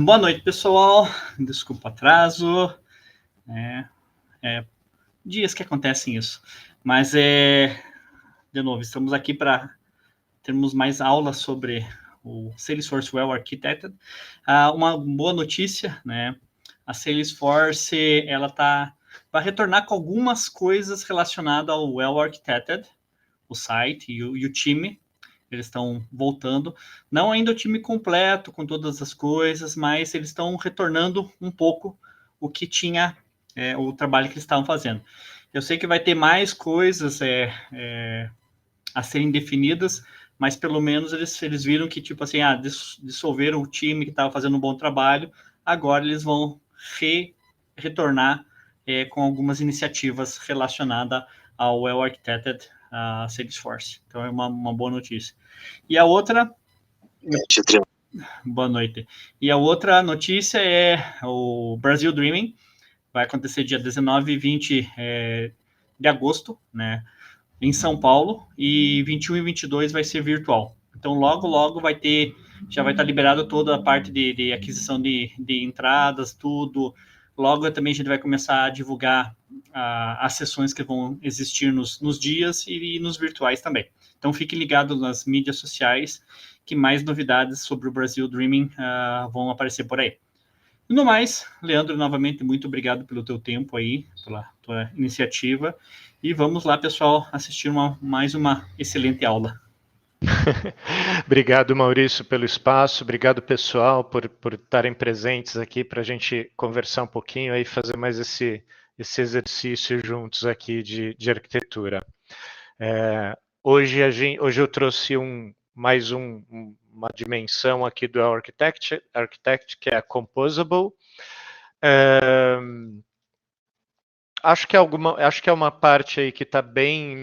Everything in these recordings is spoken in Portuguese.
Boa noite, pessoal. Desculpa o atraso. Dias que acontecem isso. Mas, de novo, estamos aqui para termos mais aulas sobre o Salesforce Well Architected. Uma boa notícia, né? A Salesforce, vai retornar com algumas coisas relacionadas ao Well Architected, o site e o time. Eles estão voltando. Não ainda o time completo, com todas as coisas, mas eles estão retornando um pouco o que tinha, o trabalho que eles estavam fazendo. Eu sei que vai ter mais coisas a serem definidas, mas pelo menos eles viram que, tipo assim, dissolveram o time que estava fazendo um bom trabalho, agora eles vão retornar com algumas iniciativas relacionadas ao Well Architected Salesforce. Então é uma boa notícia. E a outra... Boa noite. E a outra notícia é o Brasil Dreaming. Vai acontecer dia 19 e 20 de agosto, né, em São Paulo, e 21 e 22 vai ser virtual. Então, logo já vai estar liberado toda a parte de aquisição de entradas, tudo. Logo também a gente vai começar a divulgar as sessões que vão existir nos dias e nos virtuais também. Então, fique ligado nas mídias sociais, que mais novidades sobre o Brasil Dreaming vão aparecer por aí. No mais, Leandro, novamente, muito obrigado pelo teu tempo aí, pela tua iniciativa. E vamos lá, pessoal, assistir mais uma excelente aula. Obrigado, Maurício, pelo espaço. Obrigado, pessoal, por estarem presentes aqui para a gente conversar um pouquinho e fazer mais esse exercício juntos aqui de arquitetura. Hoje eu trouxe mais uma dimensão aqui do Architect, que é a Composable. Acho que é uma parte aí que está bem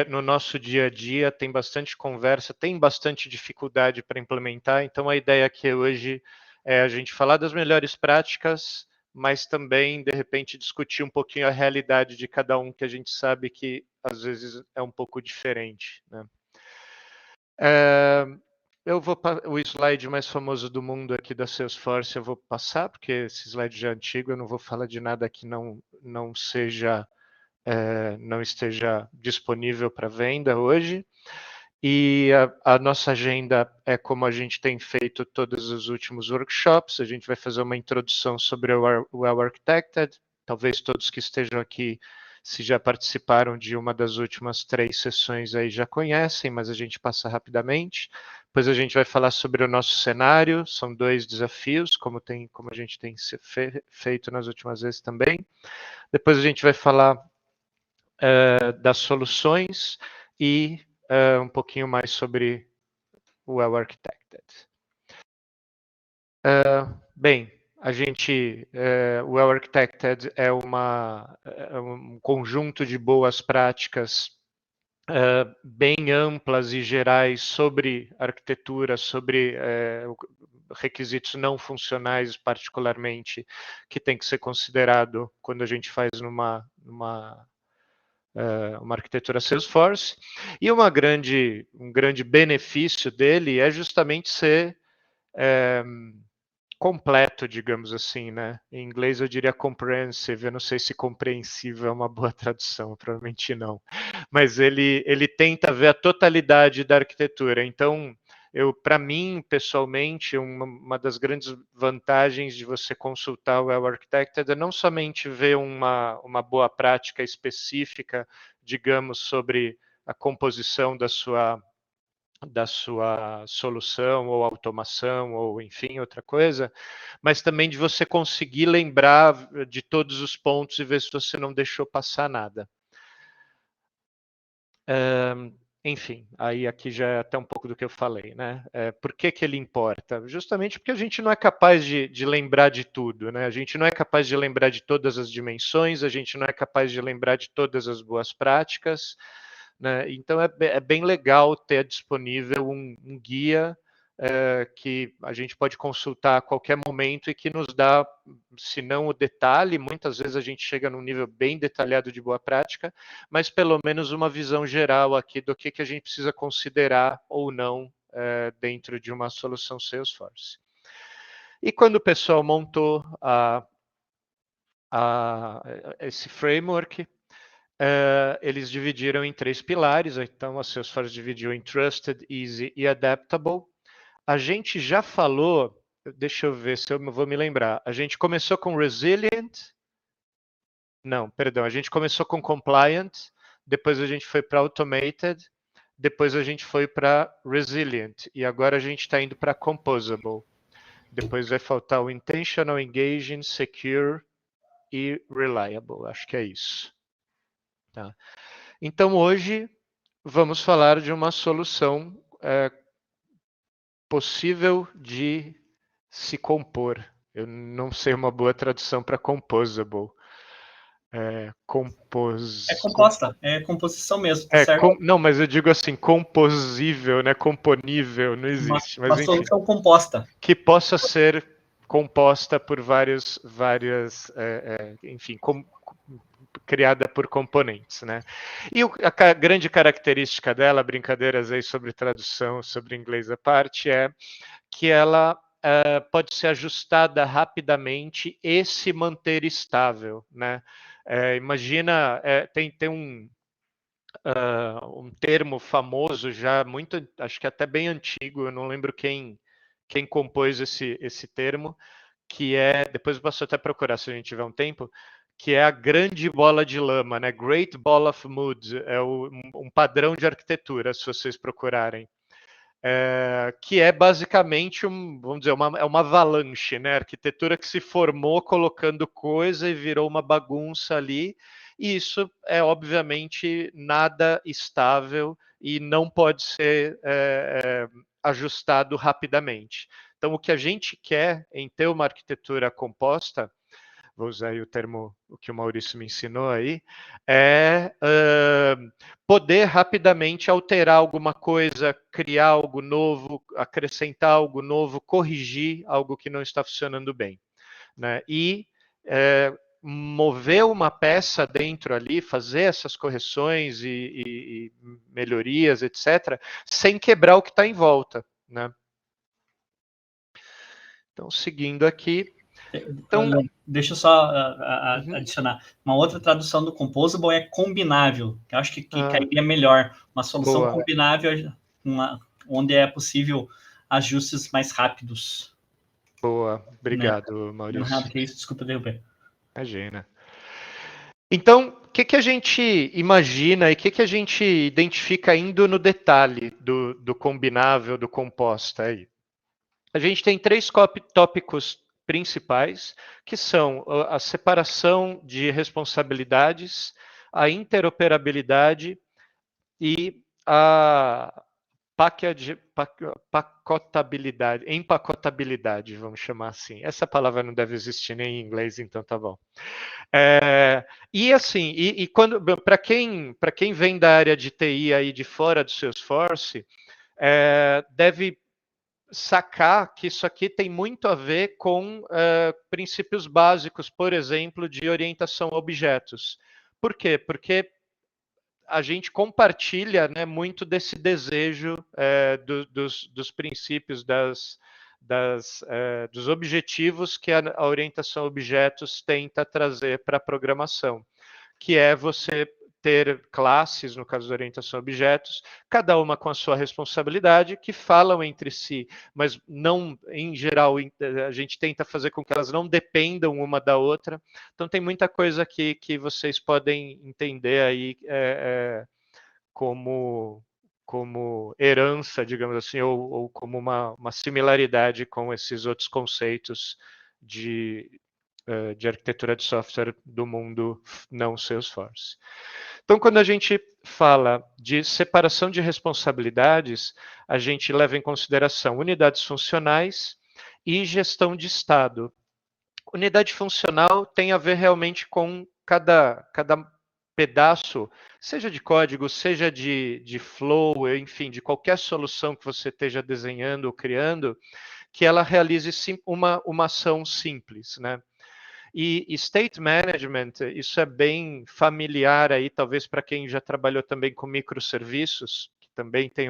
no nosso dia a dia, tem bastante conversa, tem bastante dificuldade para implementar, então a ideia aqui hoje é a gente falar das melhores práticas, mas também, de repente, discutir um pouquinho a realidade de cada um, que a gente sabe que às vezes é um pouco diferente, né? O slide mais famoso do mundo aqui da Salesforce eu vou passar, porque esse slide já é antigo, eu não vou falar de nada que não esteja disponível para venda hoje. E a nossa agenda é como a gente tem feito todos os últimos workshops. A gente vai fazer uma introdução sobre o Well Architected. Talvez todos que estejam aqui, se já participaram de uma das últimas 3 sessões aí, já conhecem, mas a gente passa rapidamente. Depois a gente vai falar sobre o nosso cenário. São 2 desafios, como a gente tem feito nas últimas vezes também. Depois a gente vai falar das soluções e um pouquinho mais sobre o Well Architected. Bem, o Well Architected é um conjunto de boas práticas bem amplas e gerais sobre arquitetura, sobre requisitos não funcionais, particularmente, que tem que ser considerado quando a gente faz uma arquitetura Salesforce, e um grande benefício dele é justamente ser completo, digamos assim, né? Em inglês eu diria comprehensive, eu não sei se compreensível é uma boa tradução, provavelmente não, mas ele tenta ver a totalidade da arquitetura. Então, para mim, pessoalmente, uma das grandes vantagens de você consultar o Well Architected é não somente ver uma boa prática específica, digamos, sobre a composição da sua solução ou automação ou enfim outra coisa, mas também de você conseguir lembrar de todos os pontos e ver se você não deixou passar nada. Enfim, aí aqui já é até um pouco do que eu falei, né? Por que ele importa? Justamente porque a gente não é capaz de lembrar de tudo, né? A gente não é capaz de lembrar de todas as dimensões, a gente não é capaz de lembrar de todas as boas práticas, né? Então é bem legal ter disponível um guia que a gente pode consultar a qualquer momento e que nos dá, se não o detalhe, muitas vezes a gente chega num nível bem detalhado de boa prática, mas pelo menos uma visão geral aqui do que a gente precisa considerar ou não dentro de uma solução Salesforce. E quando o pessoal montou esse framework, eles dividiram em 3 pilares. Então, a Salesforce dividiu em Trusted, Easy e Adaptable. A gente já falou, deixa eu ver se eu vou me lembrar. A gente começou com Resilient. Não, perdão. A gente começou com Compliant, depois a gente foi para Automated, depois a gente foi para Resilient e agora a gente está indo para Composable. Depois vai faltar o Intentional, Engaging, Secure e Reliable. Acho que é isso. Tá. Então hoje vamos falar de uma solução possível de se compor. Eu não sei uma boa tradução para composable. É composta, é composição mesmo, tá certo? Não, mas eu digo assim, composível, né? Componível, não existe. Uma Mas enfim, solução composta. que possa ser composta por várias, enfim, criada por componentes, né? E a grande característica dela, brincadeiras aí sobre tradução, sobre inglês à parte, é que ela pode ser ajustada rapidamente e se manter estável, né? Imagina, tem um termo famoso já muito, acho que até bem antigo, eu não lembro quem compôs esse termo, que é, depois eu posso até procurar se a gente tiver um tempo, que é a grande bola de lama, né? Great Ball of Mud, é um padrão de arquitetura, se vocês procurarem. Que é basicamente vamos dizer, é uma avalanche, né? Arquitetura que se formou colocando coisa e virou uma bagunça ali, e isso é obviamente nada estável e não pode ser ajustado rapidamente. Então, o que a gente quer em ter uma arquitetura composta, vou usar aí o termo o que o Maurício me ensinou aí, é poder rapidamente alterar alguma coisa, criar algo novo, acrescentar algo novo, corrigir algo que não está funcionando bem, né? E mover uma peça dentro ali, fazer essas correções e melhorias, etc., sem quebrar o que está em volta, né? Então, seguindo aqui. Então, deixa eu só adicionar. Uma outra tradução do composable é combinável. Eu acho que cairia melhor. Uma solução boa. combinável, onde é possível ajustes mais rápidos. Boa, obrigado, né? Maurício. Desculpa derrubar. Imagina. Então, o que a gente imagina e o que a gente identifica indo no detalhe do combinável, do composta aí? A gente tem 3 tópicos principais, que são a separação de responsabilidades, a interoperabilidade e a empacotabilidade, vamos chamar assim. Essa palavra não deve existir nem em inglês, então tá bom. E assim, quando para quem vem da área de TI aí de fora do Salesforce, deve sacar que isso aqui tem muito a ver com princípios básicos, por exemplo, de orientação a objetos. Por quê? Porque a gente compartilha, né, muito desse desejo dos princípios, dos objetivos que a orientação a objetos tenta trazer para a programação, que é você ter classes, no caso da orientação a objetos, cada uma com a sua responsabilidade, que falam entre si, mas não, em geral, a gente tenta fazer com que elas não dependam uma da outra. Então tem muita coisa aqui que vocês podem entender aí como herança, digamos assim, ou como uma similaridade com esses outros conceitos de arquitetura de software do mundo não Salesforce. Então, quando a gente fala de separação de responsabilidades, a gente leva em consideração unidades funcionais e gestão de estado. Unidade funcional tem a ver realmente com cada pedaço, seja de código, seja de flow, enfim, de qualquer solução que você esteja desenhando ou criando, que ela realize uma ação simples, né? E state management, isso é bem familiar aí, talvez para quem já trabalhou também com microserviços, que também tem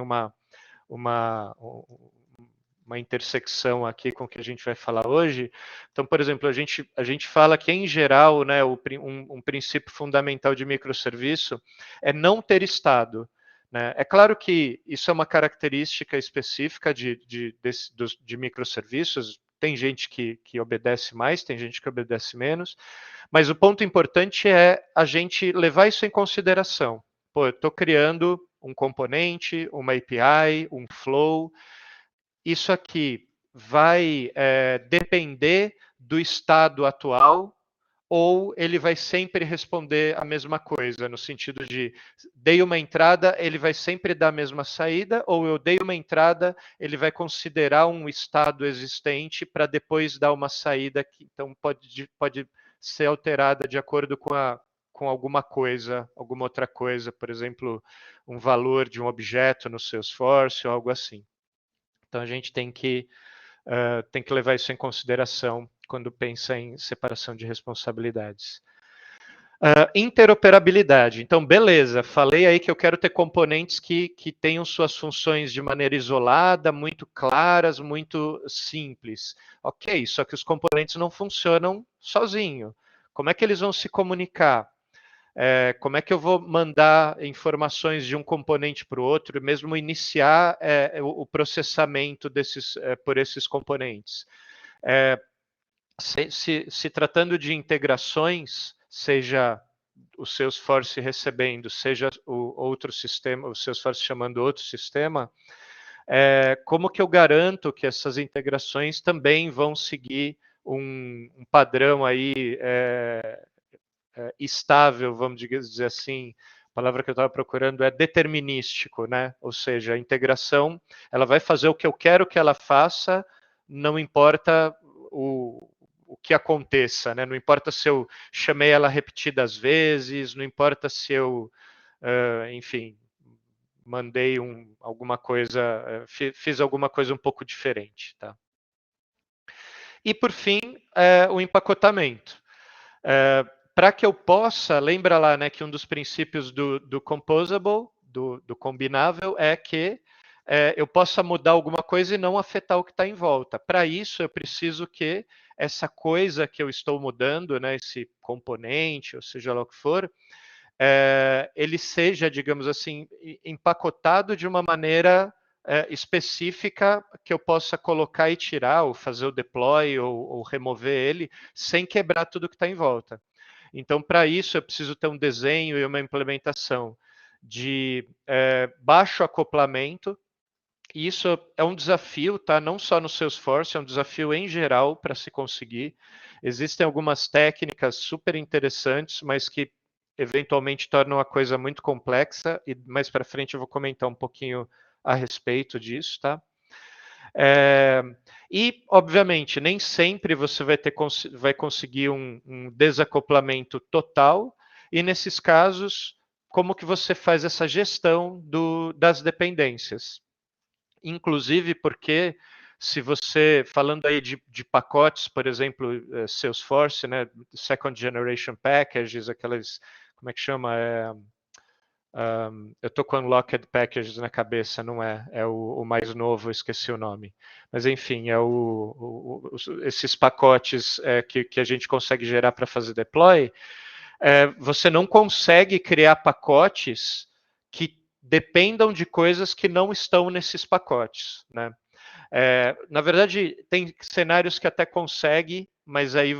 uma intersecção aqui com o que a gente vai falar hoje. Então, por exemplo, a gente fala que, em geral, né, um princípio fundamental de microserviço é não ter estado. Né? É claro que isso é uma característica específica de microserviços. Tem gente que obedece mais, tem gente que obedece menos, mas o ponto importante é a gente levar isso em consideração. Pô, eu estou criando um componente, uma API, um flow. Isso aqui vai depender do estado atual ou ele vai sempre responder a mesma coisa, no sentido de dei uma entrada, ele vai sempre dar a mesma saída, ou eu dei uma entrada, ele vai considerar um estado existente para depois dar uma saída que então pode ser alterada de acordo com alguma coisa, alguma outra coisa, por exemplo, um valor de um objeto no Salesforce ou algo assim. Então a gente tem que levar isso em consideração quando pensa em separação de responsabilidades. Interoperabilidade. Então, beleza, falei aí que eu quero ter componentes que tenham suas funções de maneira isolada, muito claras, muito simples. Ok, só que os componentes não funcionam sozinho. Como é que eles vão se comunicar? Como é que eu vou mandar informações de um componente para o outro, mesmo iniciar o processamento por esses componentes? Se tratando de integrações, seja o Salesforce recebendo, seja o outro sistema, o Salesforce chamando outro sistema, como que eu garanto que essas integrações também vão seguir um padrão aí estável, vamos dizer assim, a palavra que eu estava procurando é determinístico, né? Ou seja, a integração, ela vai fazer o que eu quero que ela faça, não importa o que aconteça, né? Não importa se eu chamei ela repetidas vezes, não importa se eu, enfim, mandei alguma coisa, fiz alguma coisa um pouco diferente, tá? E por fim, o empacotamento. Para que eu possa, lembra lá, né, que um dos princípios do composable, do combinável, é que eu possa mudar alguma coisa e não afetar o que está em volta. Para isso, eu preciso que essa coisa que eu estou mudando, né, esse componente, ou seja lá o que for, ele seja, digamos assim, empacotado de uma maneira específica que eu possa colocar e tirar, ou fazer o deploy, ou remover ele, sem quebrar tudo que está em volta. Então, para isso, eu preciso ter um desenho e uma implementação de baixo acoplamento. E isso é um desafio, tá? Não só no Salesforce, é um desafio em geral para se conseguir. Existem algumas técnicas super interessantes, mas que eventualmente tornam a coisa muito complexa, e mais para frente eu vou comentar um pouquinho a respeito disso, tá? E, obviamente, nem sempre você vai conseguir um desacoplamento total, e nesses casos, como que você faz essa gestão das dependências? Inclusive porque se você, falando aí de pacotes, por exemplo, Salesforce, né, Second Generation Packages, aquelas, como é que chama? Eu estou com Unlocked Packages na cabeça, não é o mais novo, eu esqueci o nome. Mas enfim, esses pacotes que a gente consegue gerar para fazer deploy, você não consegue criar pacotes que dependam de coisas que não estão nesses pacotes, né? Na verdade, tem cenários que até consegue, mas aí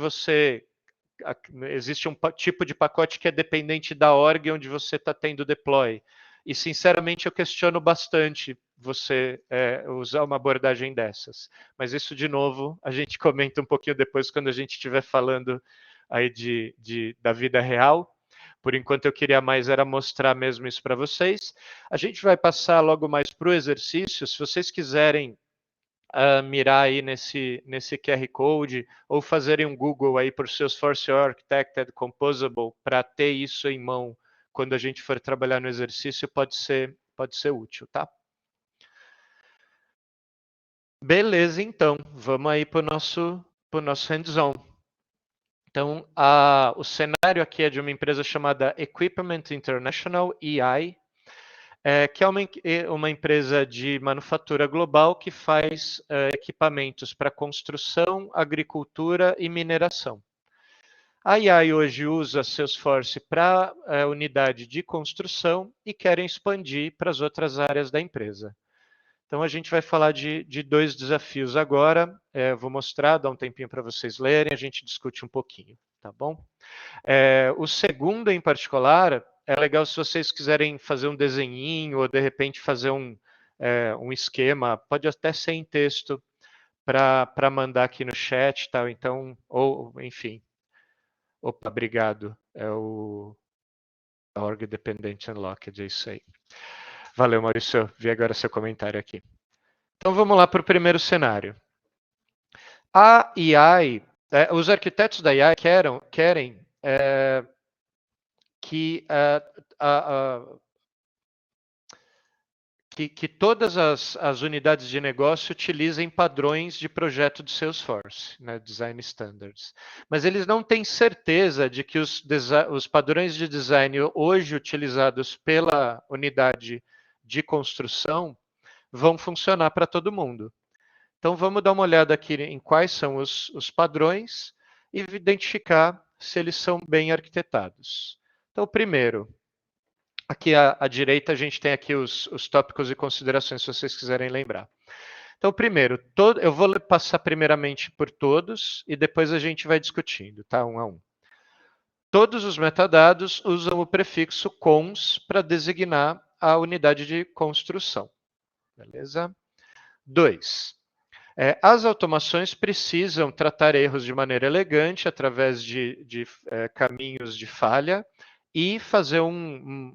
existe um tipo de pacote que é dependente da org onde você está tendo deploy. E, sinceramente, eu questiono bastante você usar uma abordagem dessas. Mas isso, de novo, a gente comenta um pouquinho depois, quando a gente estiver falando aí da vida real. Por enquanto, eu queria mais era mostrar mesmo isso para vocês. A gente vai passar logo mais para o exercício. Se vocês quiserem mirar aí nesse QR Code ou fazerem um Google aí por Salesforce Architected Composable para ter isso em mão quando a gente for trabalhar no exercício, pode ser útil, tá? Beleza, então, vamos aí para o nosso hands-on. Então, o cenário aqui é de uma empresa chamada Equipment International, EI. que é uma empresa de manufatura global que faz equipamentos para construção, agricultura e mineração. A IAI hoje usa Salesforce para a unidade de construção e querem expandir para as outras áreas da empresa. Então, a gente vai falar de 2 desafios agora. Vou mostrar, dar um tempinho para vocês lerem, a gente discute um pouquinho, tá bom? O segundo, em particular, é legal se vocês quiserem fazer um desenhinho ou, de repente, fazer um esquema, pode até ser em texto, para mandar aqui no chat, tal. Então, ou, enfim. Opa, obrigado. É o Org Dependent Unlocked, é isso aí. Valeu, Maurício. Eu vi agora seu comentário aqui. Então, vamos lá para o primeiro cenário. A AI, os arquitetos da AI querem que todas as unidades de negócio utilizem padrões de projeto de Salesforce, né, Design Standards. Mas eles não têm certeza de que os padrões de design hoje utilizados pela unidade de construção vão funcionar para todo mundo. Então, vamos dar uma olhada aqui em quais são os padrões e identificar se eles são bem arquitetados. Então, primeiro, aqui à direita a gente tem aqui os tópicos e considerações, se vocês quiserem lembrar. Então, primeiro, eu vou passar primeiramente por todos e depois a gente vai discutindo, tá? Um a um. Todos os metadados usam o prefixo cons para designar a unidade de construção. Beleza? 2. As automações precisam tratar erros de maneira elegante, através de caminhos de falha, e fazer um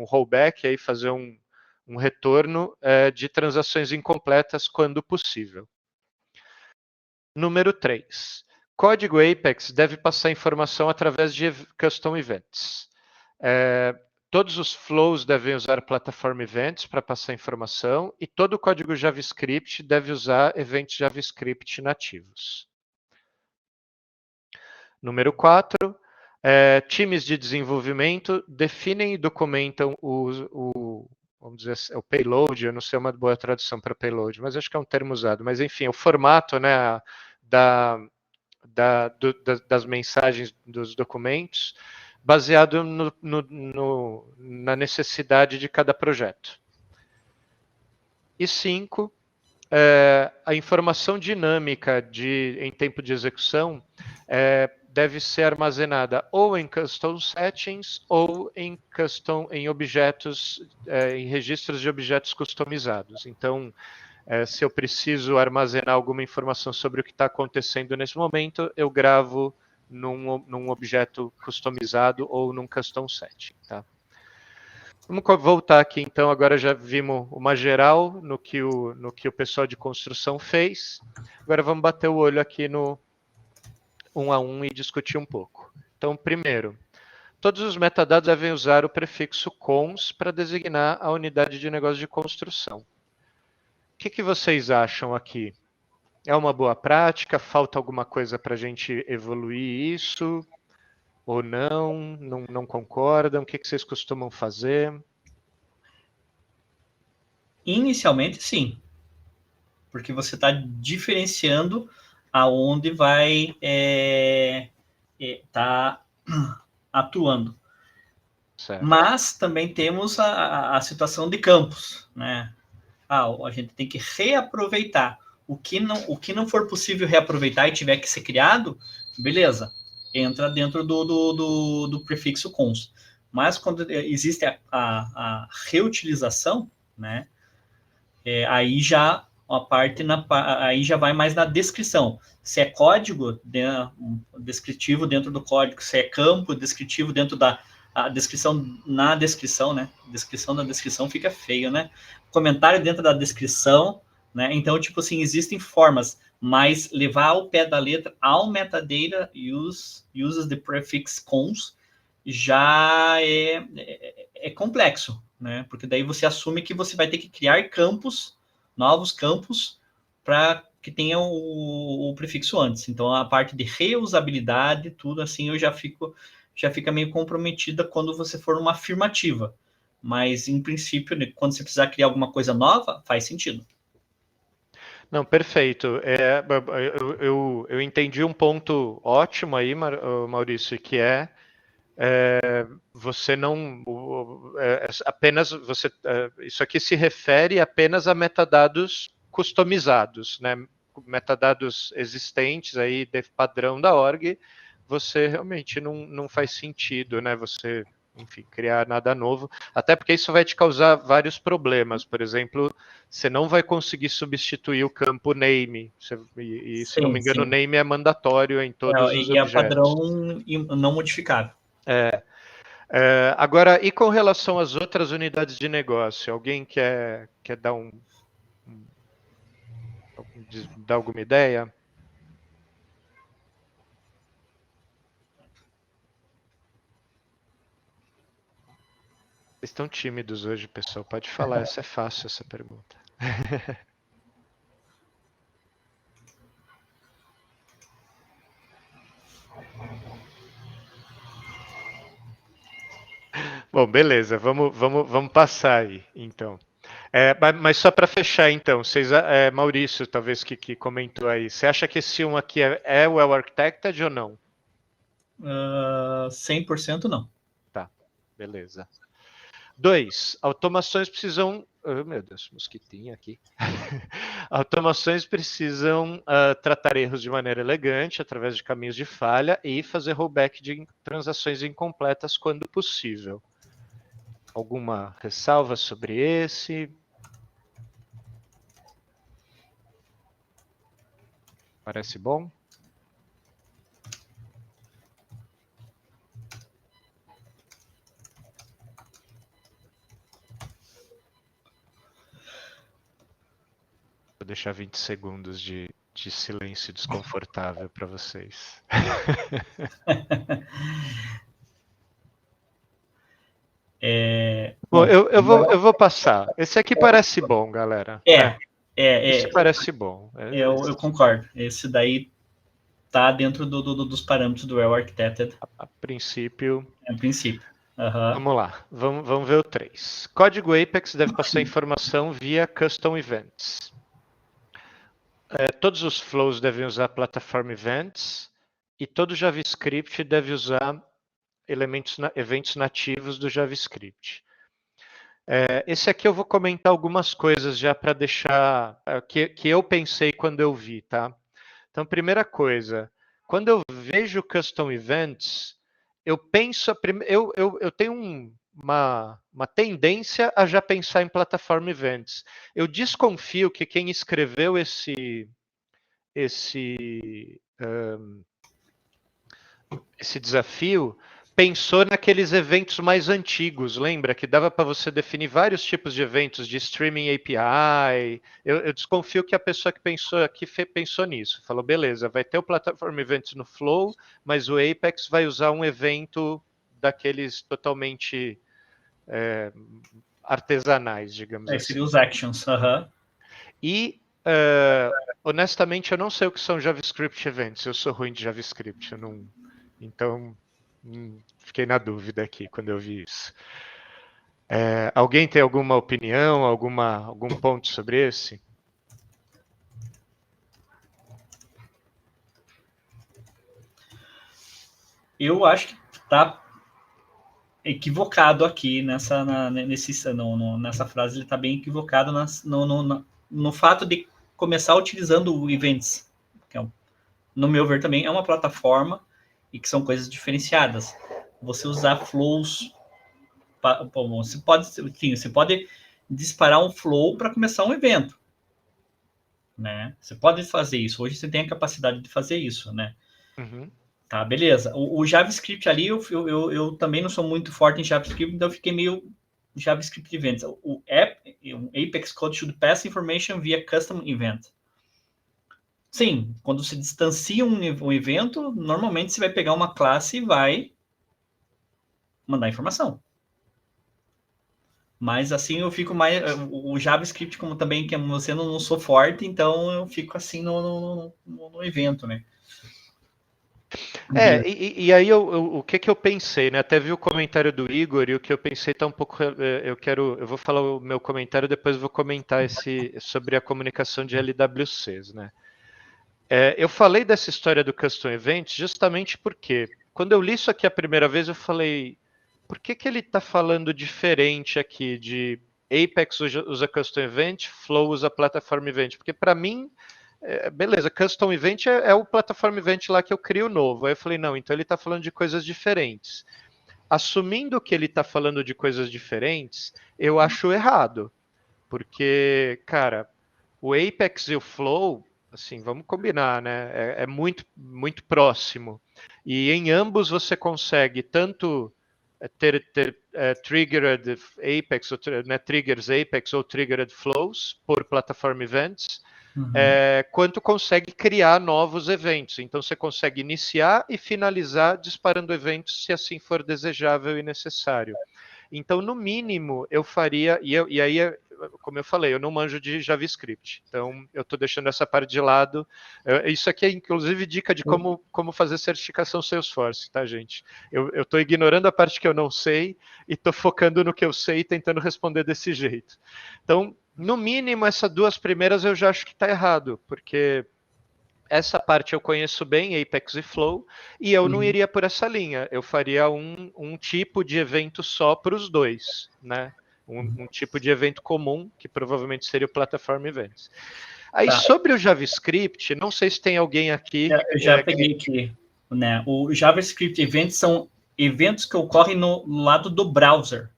rollback, aí fazer um retorno de transações incompletas quando possível. Número 3. Código Apex deve passar informação através de custom events. Todos os flows devem usar Platform Events para passar informação e todo o código JavaScript deve usar eventos JavaScript nativos. Número 4. Times de desenvolvimento definem e documentam vamos dizer assim, o payload, eu não sei uma boa tradução para payload, mas acho que é um termo usado. Mas, enfim, o formato, né, das mensagens dos documentos, baseado na necessidade de cada projeto. E 5, a informação dinâmica em tempo de execução deve ser armazenada ou em custom settings ou em objetos, em registros de objetos customizados. Então, se eu preciso armazenar alguma informação sobre o que está acontecendo nesse momento, eu gravo num objeto customizado ou num custom setting. Tá? Vamos voltar aqui, então. Agora já vimos uma geral no que o pessoal de construção fez. Agora vamos bater o olho aqui no um a um e discutir um pouco. Então, primeiro, todos os metadados devem usar o prefixo cons para designar a unidade de negócio de construção. O que vocês acham aqui? É uma boa prática? Falta alguma coisa para a gente evoluir isso? Ou não? Não concordam? O que vocês costumam fazer? Inicialmente, sim. Porque você está diferenciando aonde vai tá atuando. Certo. Mas também temos a situação de campos, né? A gente tem que reaproveitar. O que não for possível reaproveitar e tiver que ser criado, beleza, entra dentro do prefixo cons. Mas quando existe a reutilização, né? Aí já a parte aí já vai mais na descrição. Se é código descritivo dentro do código, se é campo descritivo dentro da descrição na descrição, né? Descrição da descrição fica feio, né? Comentário dentro da descrição, né? Então, tipo assim, existem formas, mas levar ao pé da letra ao metadata uses the prefix cons já é complexo, né? Porque daí você assume que você vai ter que criar campos, novos campos, para que tenha o prefixo antes. Então, a parte de reusabilidade, tudo assim, já fica meio comprometida quando você for uma afirmativa. Mas, em princípio, né, quando você precisar criar alguma coisa nova, faz sentido. Não, perfeito. Eu entendi um ponto ótimo aí, Maurício, que você não apenas você isso aqui se refere apenas a metadados customizados, né? Metadados existentes aí de padrão da org, você realmente não faz sentido, né? Você, enfim, criar nada novo, até porque isso vai te causar vários problemas. Por exemplo, você não vai conseguir substituir o campo name, e se não me engano, o name é mandatório em todos os E é objetos. padrão não modificável. Agora, e com relação às outras unidades de negócio? Alguém quer dar alguma ideia? Vocês estão tímidos hoje, pessoal. Pode falar, essa é fácil, essa pergunta. Bom, beleza, vamos passar aí, então. Mas só para fechar, então, Maurício, talvez que comentou aí, você acha que esse aqui é well architected ou não? 100% não. Tá, beleza. 2, automações precisam... Oh, meu Deus, mosquitinha aqui. Automações precisam tratar erros de maneira elegante, através de caminhos de falha, e fazer rollback de transações incompletas quando possível. Alguma ressalva sobre esse? Parece bom? Vou deixar 20 segundos de silêncio desconfortável para vocês. Bom, eu vou passar. Esse aqui parece bom, galera. Esse parece bom. Eu concordo. Esse daí tá dentro dos parâmetros do well architected. A princípio. A princípio. Vamos lá, vamos ver o 3. Código Apex deve passar informação via custom events. Todos os flows devem usar platform events e todo JavaScript deve usar eventos nativos do JavaScript. Esse aqui eu vou comentar algumas coisas já para deixar que eu pensei quando eu vi, tá? Então, primeira coisa, quando eu vejo custom events, eu penso, eu tenho uma tendência a já pensar em platform events. Eu desconfio que quem escreveu esse desafio pensou naqueles eventos mais antigos, lembra? Que dava para você definir vários tipos de eventos, de streaming API. Eu desconfio que a pessoa que pensou aqui pensou nisso. Falou, beleza, vai ter o Platform Events no Flow, mas o Apex vai usar um evento daqueles totalmente artesanais, digamos assim. Seria os actions. E, honestamente, eu não sei o que são JavaScript Events. Eu sou ruim de JavaScript. Então, fiquei na dúvida aqui quando eu vi isso. Alguém tem alguma opinião, algum ponto sobre esse? Eu acho que está equivocado aqui nessa frase. Ele está bem equivocado no fato de começar utilizando o Events, que no meu ver também é uma plataforma e que são coisas diferenciadas. Você usar flows, você pode disparar um flow para começar um evento, né? Você pode fazer isso. Hoje você tem a capacidade de fazer isso, né? Uhum. Tá, beleza. O JavaScript ali, eu também não sou muito forte em JavaScript, então eu fiquei meio JavaScript Events. O Apex Code should pass information via custom event. Sim, quando você distancia um evento, normalmente você vai pegar uma classe e vai mandar informação. Mas assim eu fico mais... O JavaScript, como também que você não sou forte, então eu fico assim no evento, né? E aí o que eu pensei, né? Até vi o comentário do Igor e o que eu pensei tá um pouco. Eu vou falar o meu comentário, depois vou comentar sobre a comunicação de LWCs, né? Eu falei dessa história do Custom Event justamente porque quando eu li isso aqui a primeira vez, eu falei, por que ele está falando diferente aqui de Apex usa Custom Event, Flow usa Platform Event? Porque para mim, beleza, Custom Event é o Platform Event lá que eu crio novo. Aí eu falei, não, então ele está falando de coisas diferentes. Assumindo que ele está falando de coisas diferentes, eu acho errado. Porque, cara, o Apex e o Flow, assim, vamos combinar, né? É muito, muito próximo. E em ambos você consegue tanto ter triggered Apex, ou, né, triggers Apex ou triggered Flows por Platform Events, quanto consegue criar novos eventos. Então você consegue iniciar e finalizar disparando eventos se assim for desejável e necessário. Então, no mínimo, eu faria, e aí, como eu falei, eu não manjo de JavaScript, então eu estou deixando essa parte de lado. Isso aqui é, inclusive, dica de como fazer certificação Salesforce, tá, gente? Eu estou ignorando a parte que eu não sei e estou focando no que eu sei e tentando responder desse jeito. Então, no mínimo, essas duas primeiras eu já acho que está errado, porque essa parte eu conheço bem, Apex e Flow, e eu não iria por essa linha. Eu faria um tipo de evento só para os dois, né? Um tipo de evento comum, que provavelmente seria o Platform Events. Aí, sobre o JavaScript, não sei se tem alguém aqui... Eu já peguei aqui, né? O JavaScript Events são eventos que ocorrem no lado do browser.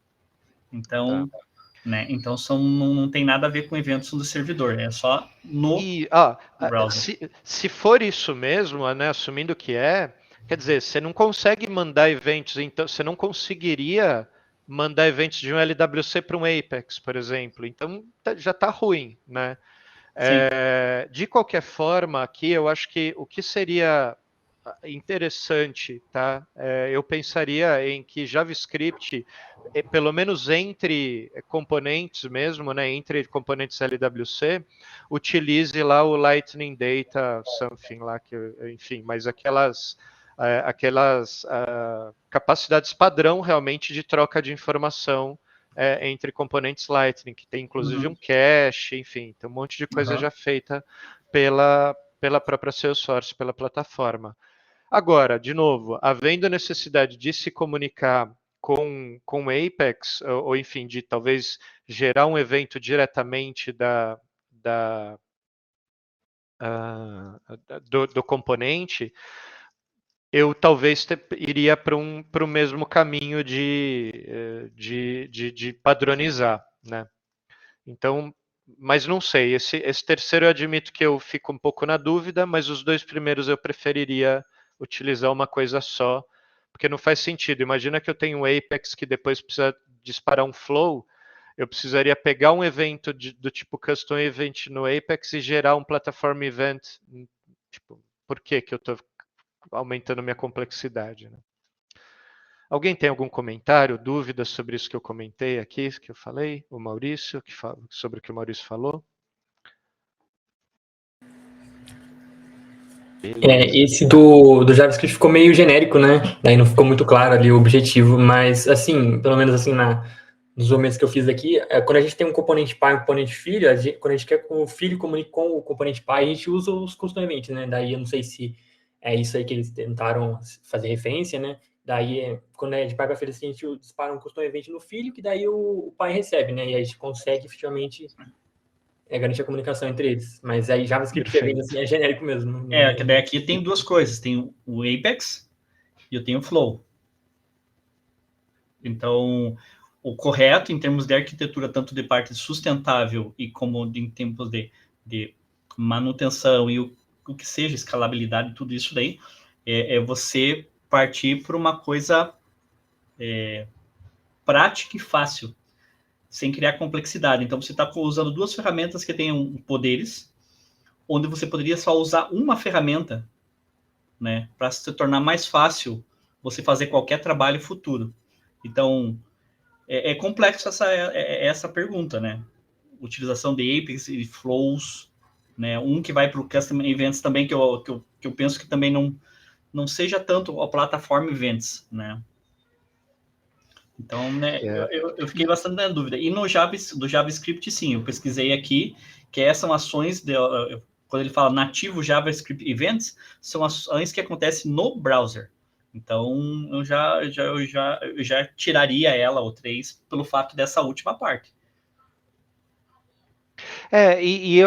Então... Tá. Né? Então não tem nada a ver com eventos do servidor, é só no browser. Se for isso mesmo, né, assumindo que quer dizer, você não consegue mandar eventos, então você não conseguiria mandar eventos de um LWC para um Apex, por exemplo. Então já está ruim, né? De qualquer forma, aqui eu acho que o que seria interessante, tá? Eu pensaria em que JavaScript, pelo menos entre componentes mesmo, né, entre componentes LWC, utilize lá o Lightning Data something lá, enfim, mas aquelas capacidades padrão realmente de troca de informação entre componentes Lightning, que tem inclusive um cache, enfim, tem um monte de coisa já feita pela própria Salesforce, pela plataforma. Agora, de novo, havendo necessidade de se comunicar com Apex, ou enfim, de talvez gerar um evento diretamente do componente, eu talvez iria para o mesmo caminho de padronizar, né? Então, mas não sei, esse terceiro eu admito que eu fico um pouco na dúvida, mas os dois primeiros eu preferiria utilizar uma coisa só, porque não faz sentido. Imagina que eu tenho um Apex que depois precisa disparar um flow, eu precisaria pegar um evento do tipo Custom Event no Apex e gerar um Platform Event. Tipo, por que eu estou aumentando minha complexidade, né? Alguém tem algum comentário, dúvida sobre isso que eu comentei aqui, que eu falei? O Maurício, sobre o que o Maurício falou? Esse do JavaScript ficou meio genérico, né? Daí não ficou muito claro ali o objetivo, mas assim, pelo menos assim, nos momentos que eu fiz aqui, quando a gente tem um componente pai e um componente filho, quando a gente quer que o filho comunique com o componente pai, a gente usa os custom events, né? Daí eu não sei se é isso aí que eles tentaram fazer referência, né? Daí, quando é de pai para filho, a gente dispara um custom event no filho, que daí o pai recebe, né? E aí a gente consegue efetivamente garantir a comunicação entre eles. Mas aí JavaScript assim, é genérico mesmo. Que daí aqui tem duas coisas. Tem o Apex e eu tenho o Flow. Então, o correto em termos de arquitetura, tanto de parte sustentável e como em termos de manutenção e o que seja, escalabilidade, tudo isso daí, é você partir por uma coisa prática e fácil, sem criar complexidade. Então, você está usando duas ferramentas que tenham poderes, onde você poderia só usar uma ferramenta, né, para se tornar mais fácil você fazer qualquer trabalho futuro. Então, é complexo essa pergunta, né? Utilização de Apex e Flows, né? Um que vai para o Custom Events também, que eu penso que também não seja tanto a plataforma Events, né? Então, né, eu fiquei bastante na dúvida. E no do JavaScript, sim, eu pesquisei aqui, que essas são ações, quando ele fala nativo JavaScript Events, são ações que acontecem no browser. Então, eu já tiraria ela, o 3, pelo fato dessa última parte.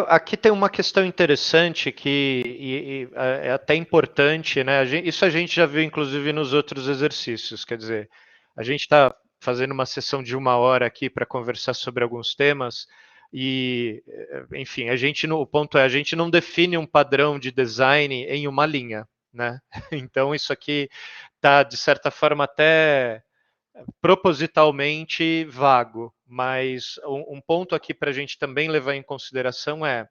Aqui tem uma questão interessante que é até importante, né? Isso a gente já viu, inclusive, nos outros exercícios. Quer dizer, a gente está fazendo uma sessão de 1 hora aqui para conversar sobre alguns temas e, enfim, o ponto é, a gente não define um padrão de design em uma linha, né? Então, isso aqui está, de certa forma, até propositalmente vago, mas um ponto aqui para a gente também levar em consideração é,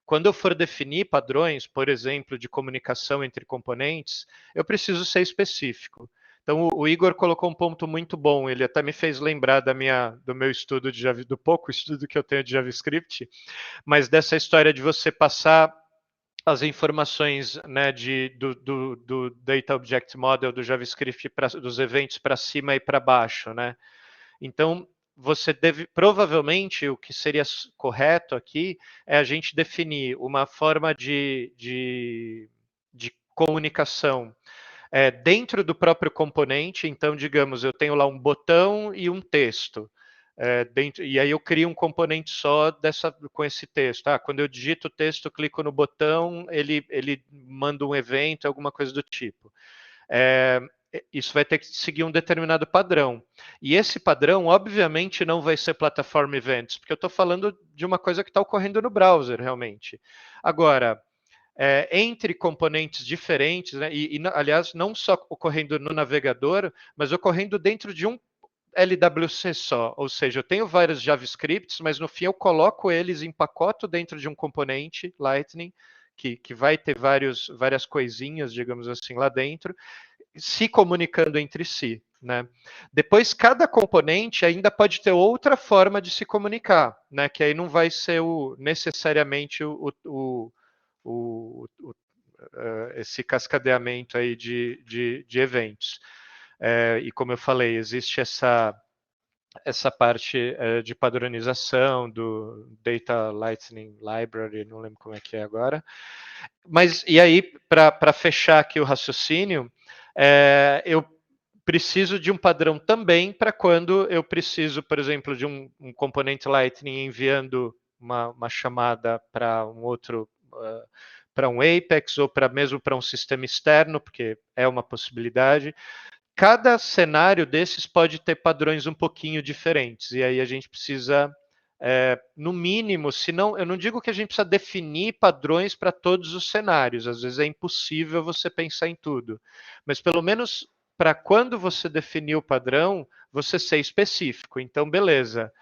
quando eu for definir padrões, por exemplo, de comunicação entre componentes, eu preciso ser específico. Então, o Igor colocou um ponto muito bom, ele até me fez lembrar do meu estudo do pouco estudo que eu tenho de JavaScript, mas dessa história de você passar as informações, né, do Data Object Model do JavaScript, dos eventos para cima e para baixo, né? Então, você provavelmente, o que seria correto aqui é a gente definir uma forma de comunicação dentro do próprio componente. Então, digamos, eu tenho lá um botão e um texto. E aí eu crio um componente só com esse texto. Quando eu digito o texto, clico no botão, ele manda um evento, alguma coisa do tipo. Isso vai ter que seguir um determinado padrão. E esse padrão, obviamente, não vai ser Platform Events, porque eu estou falando de uma coisa que está ocorrendo no browser, realmente. Agora, entre componentes diferentes, né, aliás, não só ocorrendo no navegador, mas ocorrendo dentro de um LWC só, ou seja, eu tenho vários JavaScripts, mas no fim eu coloco eles em pacote dentro de um componente Lightning, que vai ter várias coisinhas, digamos assim, lá dentro, se comunicando entre si, né? Depois, cada componente ainda pode ter outra forma de se comunicar, né? Que aí não vai ser necessariamente esse cascadeamento aí de eventos. E como eu falei, existe essa parte de padronização do Data Lightning Library, não lembro como é que é agora. Mas, e aí, para fechar aqui o raciocínio, eu preciso de um padrão também para quando eu preciso, por exemplo, de um componente Lightning enviando uma chamada para um outro, para um Apex, ou mesmo para um sistema externo, porque é uma possibilidade. Cada cenário desses pode ter padrões um pouquinho diferentes, e aí a gente precisa, no mínimo, eu não digo que a gente precisa definir padrões para todos os cenários, às vezes é impossível você pensar em tudo, mas pelo menos para quando você definir o padrão, você ser específico. Então, beleza,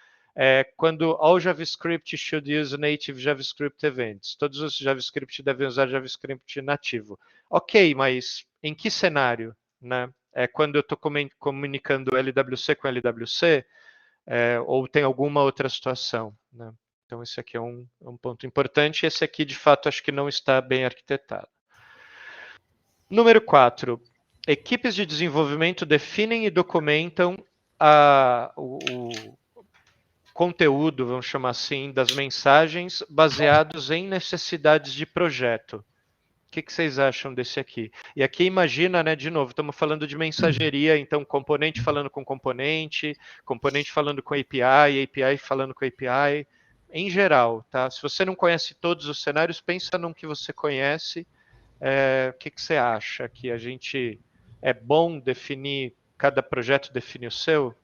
quando all JavaScript should use native JavaScript events, todos os JavaScript devem usar JavaScript nativo. Ok, mas em que cenário, né? Quando eu estou comunicando LWC com LWC, ou tem alguma outra situação, né? Então, esse aqui é um ponto importante. Esse aqui, de fato, acho que não está bem arquitetado. Número 4. Equipes de desenvolvimento definem e documentam o conteúdo, vamos chamar assim, das mensagens baseados em necessidades de projeto. O que vocês acham desse aqui? E aqui imagina, né, de novo, estamos falando de mensageria, então componente falando com componente falando com API, API falando com API, em geral, tá? Se você não conhece todos os cenários, pensa num que você conhece. O que você acha? Que a gente é bom definir, cada projeto define o seu?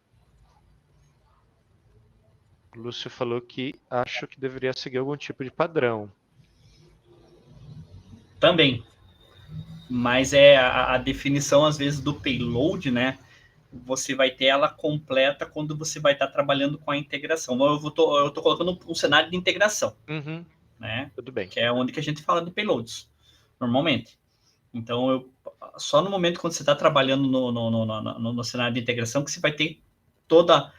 O Lúcio falou que acho que deveria seguir algum tipo de padrão. Também. Mas a definição, às vezes, do payload, né? Você vai ter ela completa quando você vai estar trabalhando com a integração. Eu tô colocando um cenário de integração. Uhum. Né? Tudo bem. Que é onde que a gente fala de payloads, normalmente. Então, só no momento quando você está trabalhando no cenário de integração que você vai ter toda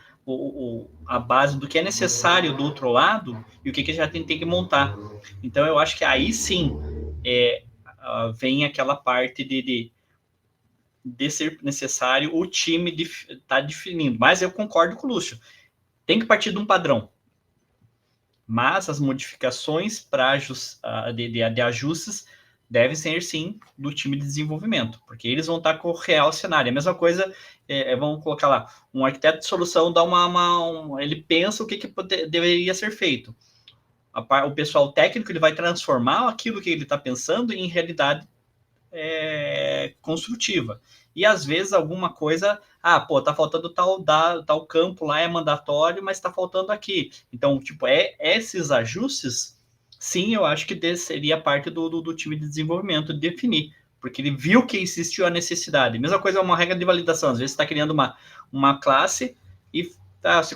a base do que é necessário do outro lado e o que a gente tem que montar. Então, eu acho que aí sim vem aquela parte de de ser necessário o time tá definindo. Mas eu concordo com o Lúcio. Tem que partir de um padrão. Mas as modificações de ajustes devem ser, sim, do time de desenvolvimento, porque eles vão estar com o real cenário. A mesma coisa, vamos colocar lá, um arquiteto de solução dá ele pensa o que deveria ser feito. O pessoal técnico ele vai transformar aquilo que ele está pensando em realidade construtiva. E às vezes alguma coisa, tá faltando tal campo lá, é mandatório, mas está faltando aqui. Então, tipo, esses ajustes, sim, eu acho que seria parte do time de desenvolvimento de definir, porque ele viu que existiu a necessidade. Mesma coisa é uma regra de validação. Às vezes você está criando uma classe e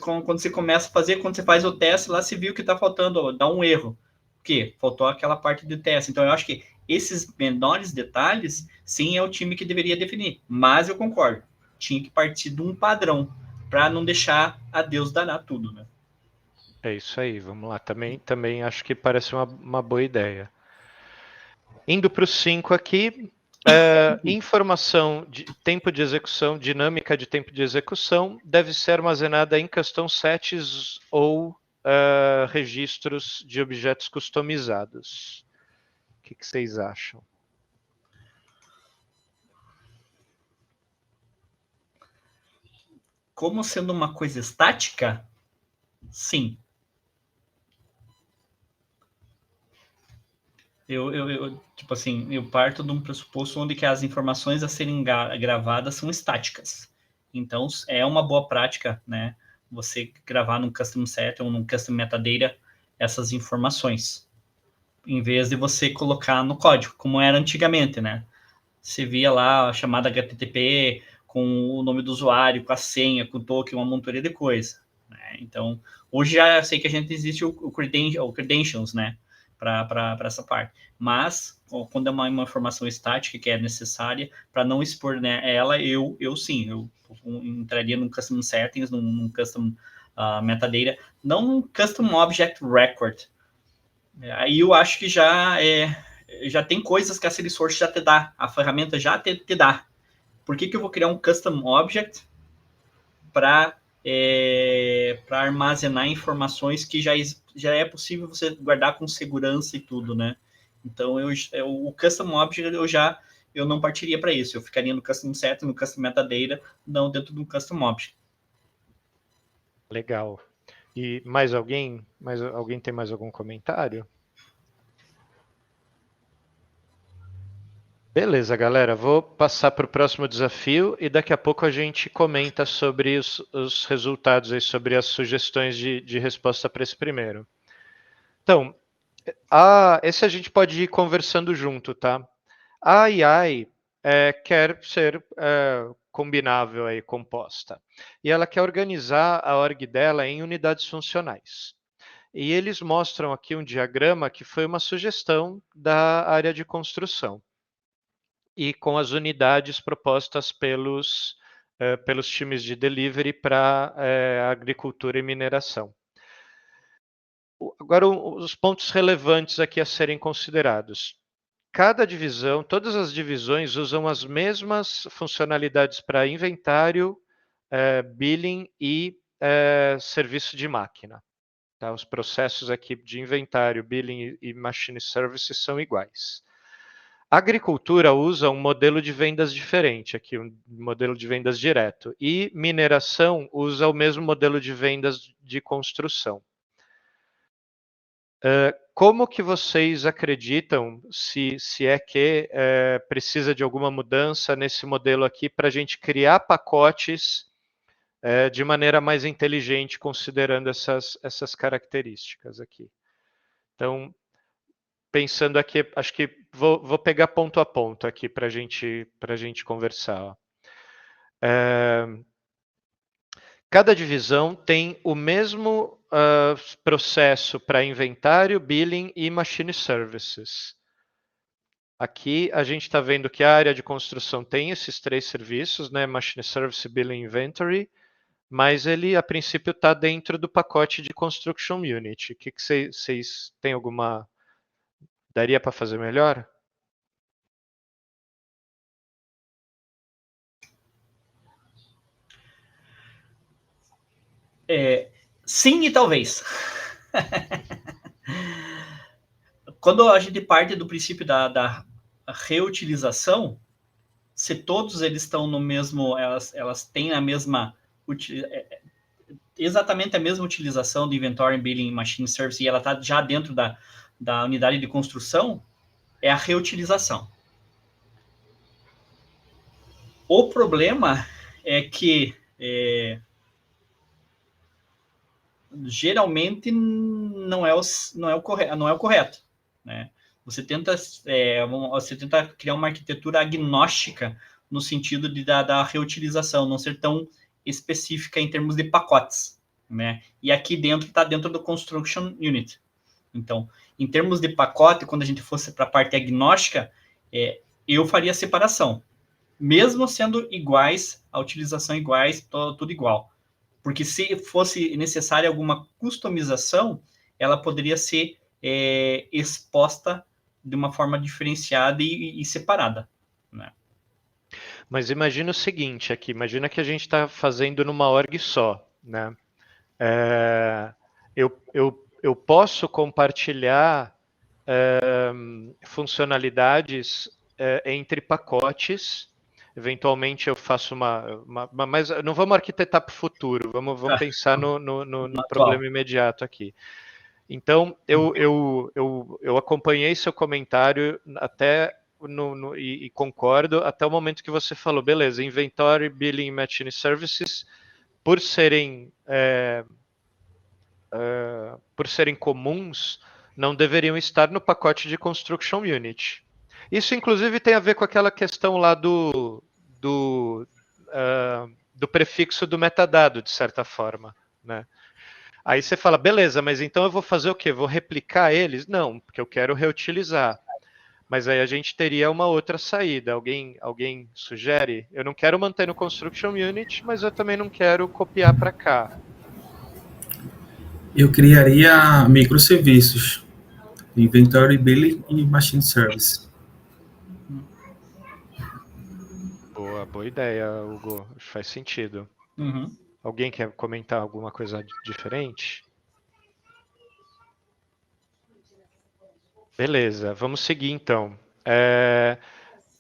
quando você começa a fazer, quando você faz o teste lá, você viu que está faltando, dá um erro. O quê? Faltou aquela parte de teste. Então, eu acho que esses menores detalhes, sim, é o time que deveria definir. Mas eu concordo, tinha que partir de um padrão para não deixar a Deus danar tudo, né? É isso aí, vamos lá. Também acho que parece uma boa ideia. Indo para o 5 aqui, informação de tempo de execução, dinâmica de tempo de execução, deve ser armazenada em custom sets ou registros de objetos customizados. O que vocês acham? Como sendo uma coisa estática, sim. Tipo assim, eu parto de um pressuposto onde que as informações a serem gravadas são estáticas. Então, é uma boa prática, né? Você gravar num custom set ou num custom metadata essas informações, em vez de você colocar no código, como era antigamente, né? Você via lá a chamada HTTP com o nome do usuário, com a senha, com o token, uma montoria de coisa. Né? Então, hoje já sei que a gente existe o credentials, né? Para essa parte. Mas, quando é uma informação estática que é necessária, para não expor, né, ela, eu entraria num custom settings, num custom metadata, não um custom object record. Aí eu acho que já tem coisas que a Salesforce já te dá, a ferramenta já te dá. Por que eu vou criar um custom object para armazenar informações que já é possível você guardar com segurança e tudo, né? Então, o custom object eu não partiria para isso. Eu ficaria no custom set, no custom metadata, não dentro do custom object. Legal. E mais alguém? Alguém tem mais algum comentário? Beleza, galera. Vou passar para o próximo desafio e daqui a pouco a gente comenta sobre os resultados e sobre as sugestões de resposta para esse primeiro. Então, esse a gente pode ir conversando junto, tá? A AI quer ser combinável aí, composta. E ela quer organizar a org dela em unidades funcionais. E eles mostram aqui um diagrama que foi uma sugestão da área de construção. E com as unidades propostas pelos times de delivery para agricultura e mineração. Agora, os pontos relevantes aqui a serem considerados. Cada divisão, todas as divisões usam as mesmas funcionalidades para inventário, billing e serviço de máquina. Tá? Os processos aqui de inventário, billing e machine services são iguais. A agricultura usa um modelo de vendas diferente, aqui um modelo de vendas direto, e mineração usa o mesmo modelo de vendas de construção. Como que vocês acreditam, se é que precisa de alguma mudança nesse modelo aqui para a gente criar pacotes de maneira mais inteligente, considerando essas características aqui? Então, pensando aqui, acho que vou pegar ponto a ponto aqui para a gente conversar. Cada divisão tem o mesmo processo para inventário, billing e machine services. Aqui a gente está vendo que a área de construção tem esses 3 serviços, né? Machine Service, Billing, Inventory, mas ele a princípio está dentro do pacote de Construction Unit. O que vocês têm alguma... Daria para fazer melhor? Sim e talvez. Quando a gente parte do princípio da reutilização, se todos eles estão no mesmo, elas têm a mesma, exatamente a mesma utilização do Inventory, Billing, Machine Service, e ela está já dentro da unidade de construção, é a reutilização. O problema é que geralmente não é o correto, né? Você tenta criar uma arquitetura agnóstica no sentido da reutilização, não ser tão específica em termos de pacotes, né? E aqui dentro está dentro do Construction Unit. Então, em termos de pacote, quando a gente fosse para a parte agnóstica, eu faria separação, mesmo sendo iguais, a utilização iguais, tudo igual. Porque se fosse necessária alguma customização, ela poderia ser exposta de uma forma diferenciada e separada, né? Mas imagina o seguinte aqui, imagina que a gente está fazendo numa org só, né? Eu posso compartilhar funcionalidades entre pacotes. Eventualmente eu faço mas não vamos arquitetar para o futuro, vamos pensar no problema imediato aqui. Então, eu acompanhei seu comentário até e concordo até o momento que você falou, beleza, Inventory, Billing e Machine Services, por serem comuns, não deveriam estar no pacote de Construction Unit. Isso, inclusive, tem a ver com aquela questão lá do prefixo do metadado, de certa forma, né? Aí você fala, beleza, mas então eu vou fazer o quê? Vou replicar eles? Não, porque eu quero reutilizar. Mas aí a gente teria uma outra saída. Alguém sugere? Eu não quero manter no Construction Unit, mas eu também não quero copiar para cá. Eu criaria microserviços, Inventory, Billing e Machine Service. Boa ideia, Hugo. Faz sentido. Uhum. Alguém quer comentar alguma coisa diferente? Beleza, vamos seguir então.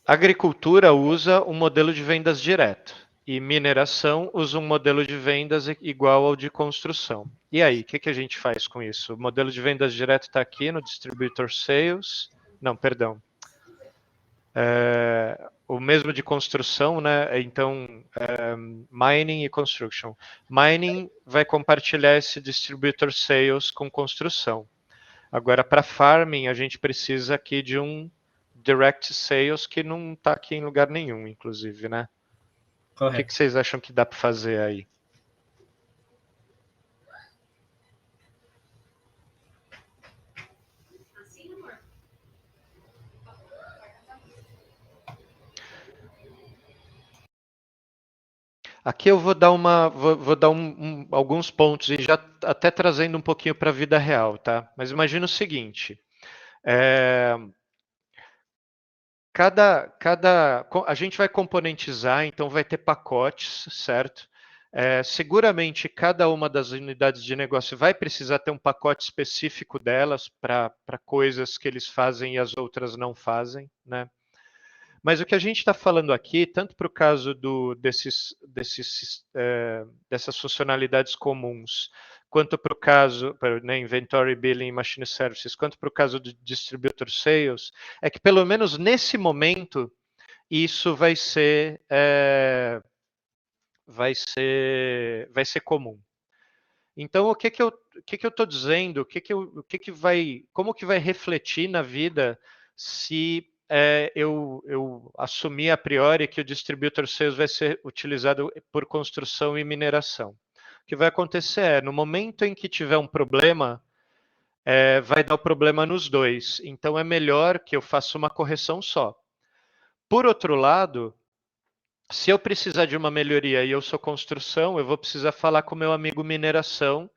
Agricultura usa um modelo de vendas direto e mineração usa um modelo de vendas igual ao de construção. E aí, o que a gente faz com isso? O modelo de vendas direto está aqui no Distributor Sales. Não, perdão. O mesmo de construção, né? Então, mining e construction. Mining vai compartilhar esse Distributor Sales com construção. Agora, para farming, a gente precisa aqui de um direct sales que não está aqui em lugar nenhum, inclusive, né? Correto. O que vocês acham que dá para fazer aí? Aqui eu vou dar alguns pontos e já até trazendo um pouquinho para a vida real, tá? Mas imagina o seguinte: a gente vai componentizar, então vai ter pacotes, certo? Seguramente cada uma das unidades de negócio vai precisar ter um pacote específico delas para coisas que eles fazem e as outras não fazem, né? Mas o que a gente está falando aqui, tanto para o caso dessas funcionalidades comuns, quanto para o caso, né, Inventory, Billing, Machine Services, quanto para o caso do Distributor Sales, é que pelo menos nesse momento isso vai ser comum. Então, o que eu estou dizendo? Como que vai refletir na vida se eu assumir a priori que o Distributor Sales vai ser utilizado por construção e mineração? O que vai acontecer no momento em que tiver um problema, vai dar o problema nos dois. Então, é melhor que eu faça uma correção só. Por outro lado, se eu precisar de uma melhoria e eu sou construção, eu vou precisar falar com o meu amigo mineração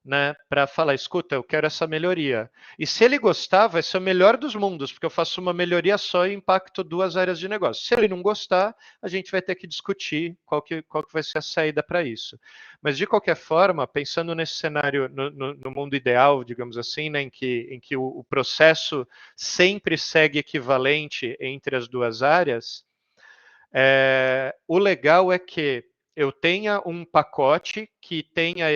né, para falar, escuta, eu quero essa melhoria. E se ele gostar, vai ser o melhor dos mundos, porque eu faço uma melhoria só e impacto 2 áreas de negócio. Se ele não gostar, a gente vai ter que discutir qual que vai ser a saída para isso. Mas, de qualquer forma, pensando nesse cenário, no mundo ideal, digamos assim, né, em que o processo sempre segue equivalente entre as 2 áreas, o legal é que eu tenha um pacote que tenha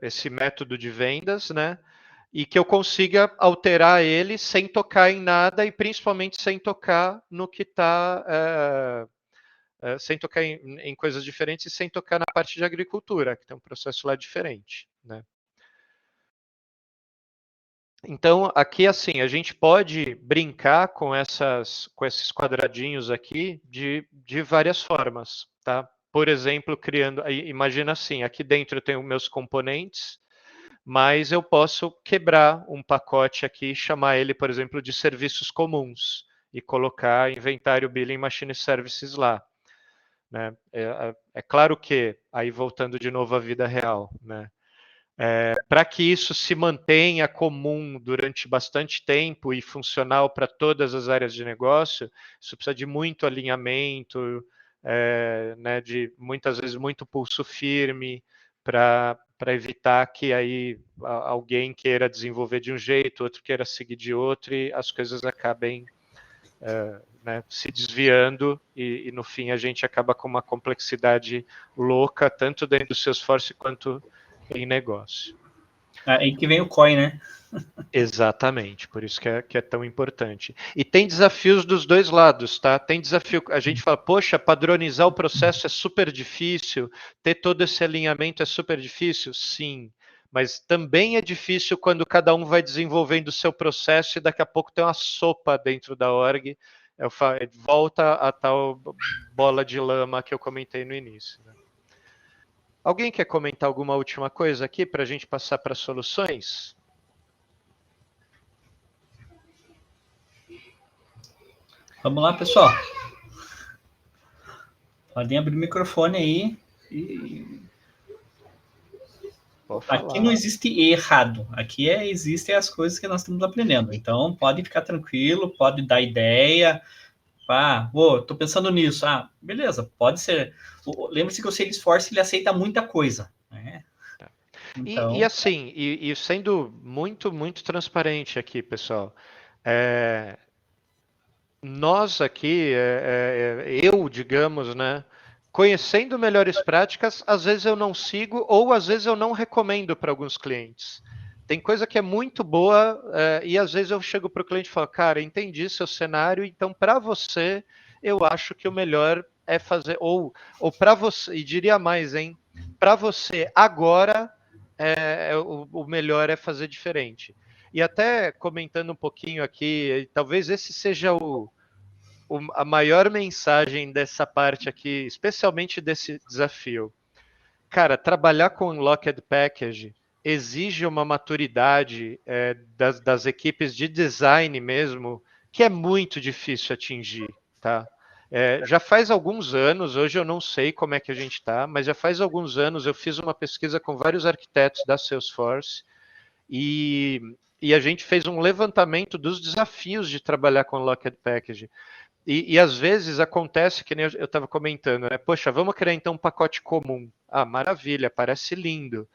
esse método de vendas, né? E que eu consiga alterar ele sem tocar em nada e principalmente sem tocar no que está, sem tocar em coisas diferentes e sem tocar na parte de agricultura, que tem um processo lá diferente, né? Então, aqui, assim, a gente pode brincar com esses quadradinhos aqui de várias formas, tá? Por exemplo, imagina assim, aqui dentro eu tenho meus componentes, mas eu posso quebrar um pacote aqui e chamar ele, por exemplo, de serviços comuns e colocar inventário, billing, machine services lá, né? É claro que, aí voltando de novo à vida real, né? Para que isso se mantenha comum durante bastante tempo e funcional para todas as áreas de negócio, isso precisa de muito alinhamento, né, de muitas vezes muito pulso firme para evitar que aí alguém queira desenvolver de um jeito, outro queira seguir de outro e as coisas acabem né, se desviando e no fim a gente acaba com uma complexidade louca, tanto dentro do Salesforce quanto em negócio. Aí que vem o COI, né? Exatamente, por isso que é tão importante. E tem desafios dos 2 lados, tá? Tem desafio, a gente fala, poxa, padronizar o processo é super difícil, ter todo esse alinhamento é super difícil? Sim, mas também é difícil quando cada um vai desenvolvendo o seu processo e daqui a pouco tem uma sopa dentro da org, volta a tal bola de lama que eu comentei no início, né? Alguém quer comentar alguma última coisa aqui para a gente passar para soluções? Vamos lá, pessoal. Podem abrir o microfone aí. Aqui não existe errado. Aqui existem as coisas que nós estamos aprendendo. Então, pode ficar tranquilo, pode dar ideia. Estou pensando nisso. Beleza, pode ser. Lembre-se que o Salesforce ele aceita muita coisa, né? Então... E assim, sendo muito, muito transparente aqui, pessoal, nós aqui, eu, digamos, né, conhecendo melhores práticas, às vezes eu não sigo ou às vezes eu não recomendo para alguns clientes. Tem coisa que é muito boa e às vezes eu chego para o cliente e falo, cara, entendi seu cenário, então para você eu acho que o melhor é fazer, ou para você, e diria mais, hein, para você agora o melhor é fazer diferente. E até comentando um pouquinho aqui, talvez esse seja a maior mensagem dessa parte aqui, especialmente desse desafio. Cara, trabalhar com Unlocked Package exige uma maturidade das equipes de design mesmo, que é muito difícil atingir, tá? Já faz alguns anos, hoje eu não sei como é que a gente está, mas já faz alguns anos eu fiz uma pesquisa com vários arquitetos da Salesforce e a gente fez um levantamento dos desafios de trabalhar com Unlocked Package. E às vezes acontece, que nem eu estava comentando, né? Poxa, vamos criar então um pacote comum. Maravilha, parece lindo.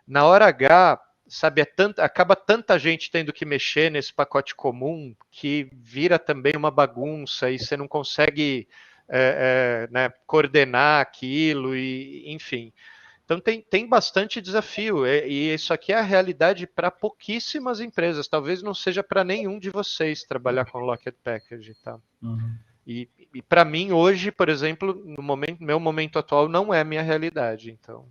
Na hora H, sabe, acaba tanta gente tendo que mexer nesse pacote comum que vira também uma bagunça e você não consegue né, coordenar aquilo, e enfim. Então tem bastante desafio, e isso aqui é a realidade para pouquíssimas empresas, talvez não seja para nenhum de vocês trabalhar com Locked Package, tá? Uhum. E para mim hoje, por exemplo, no meu momento atual não é a minha realidade, então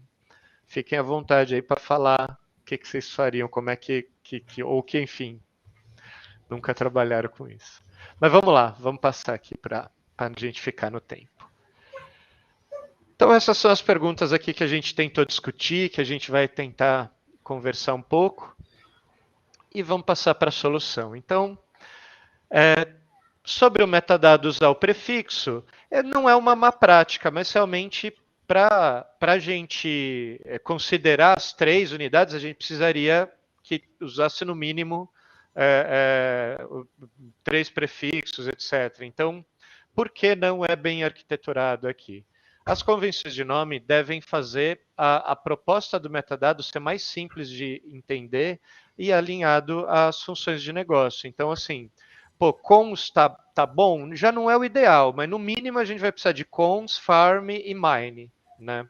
fiquem à vontade aí para falar o que vocês fariam, como é que ou que enfim, nunca trabalharam com isso. Mas vamos lá, vamos passar aqui para a gente ficar no tempo. Então essas são as perguntas aqui que a gente tentou discutir, que a gente vai tentar conversar um pouco e vamos passar para a solução. Então, sobre o metadados ao prefixo, não é uma má prática, mas realmente para a gente considerar as 3 unidades, a gente precisaria que usasse no mínimo 3 prefixos, etc. Então, por que não é bem arquiteturado aqui? As convenções de nome devem fazer a proposta do metadado ser mais simples de entender e alinhado às funções de negócio. Então, assim, cons tá bom, já não é o ideal, mas no mínimo a gente vai precisar de cons, farm e mine, né?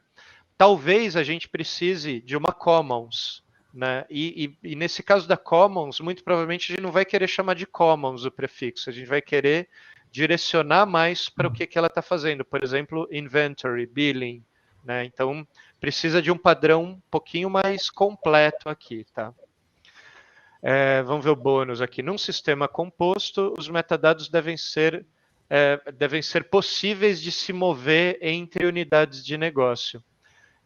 Talvez a gente precise de uma commons, né? E nesse caso da commons, muito provavelmente a gente não vai querer chamar de commons o prefixo, a gente vai querer direcionar mais para o que ela está fazendo, por exemplo, inventory, billing, né? Então precisa de um padrão um pouquinho mais completo aqui, tá? Vamos ver o bônus aqui. Num sistema composto, os metadados devem ser possíveis de se mover entre unidades de negócio.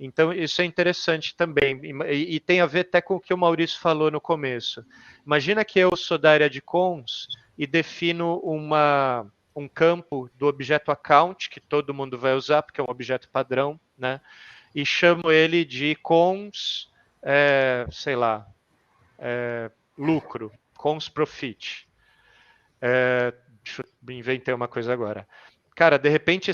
Então, isso é interessante também, e tem a ver até com o que o Maurício falou no começo. Imagina que eu sou da área de cons e defino um campo do objeto account, que todo mundo vai usar, porque é um objeto padrão, né? E chamo ele de cons, sei lá, lucro, cons profit. Inventei uma coisa agora. Cara, de repente,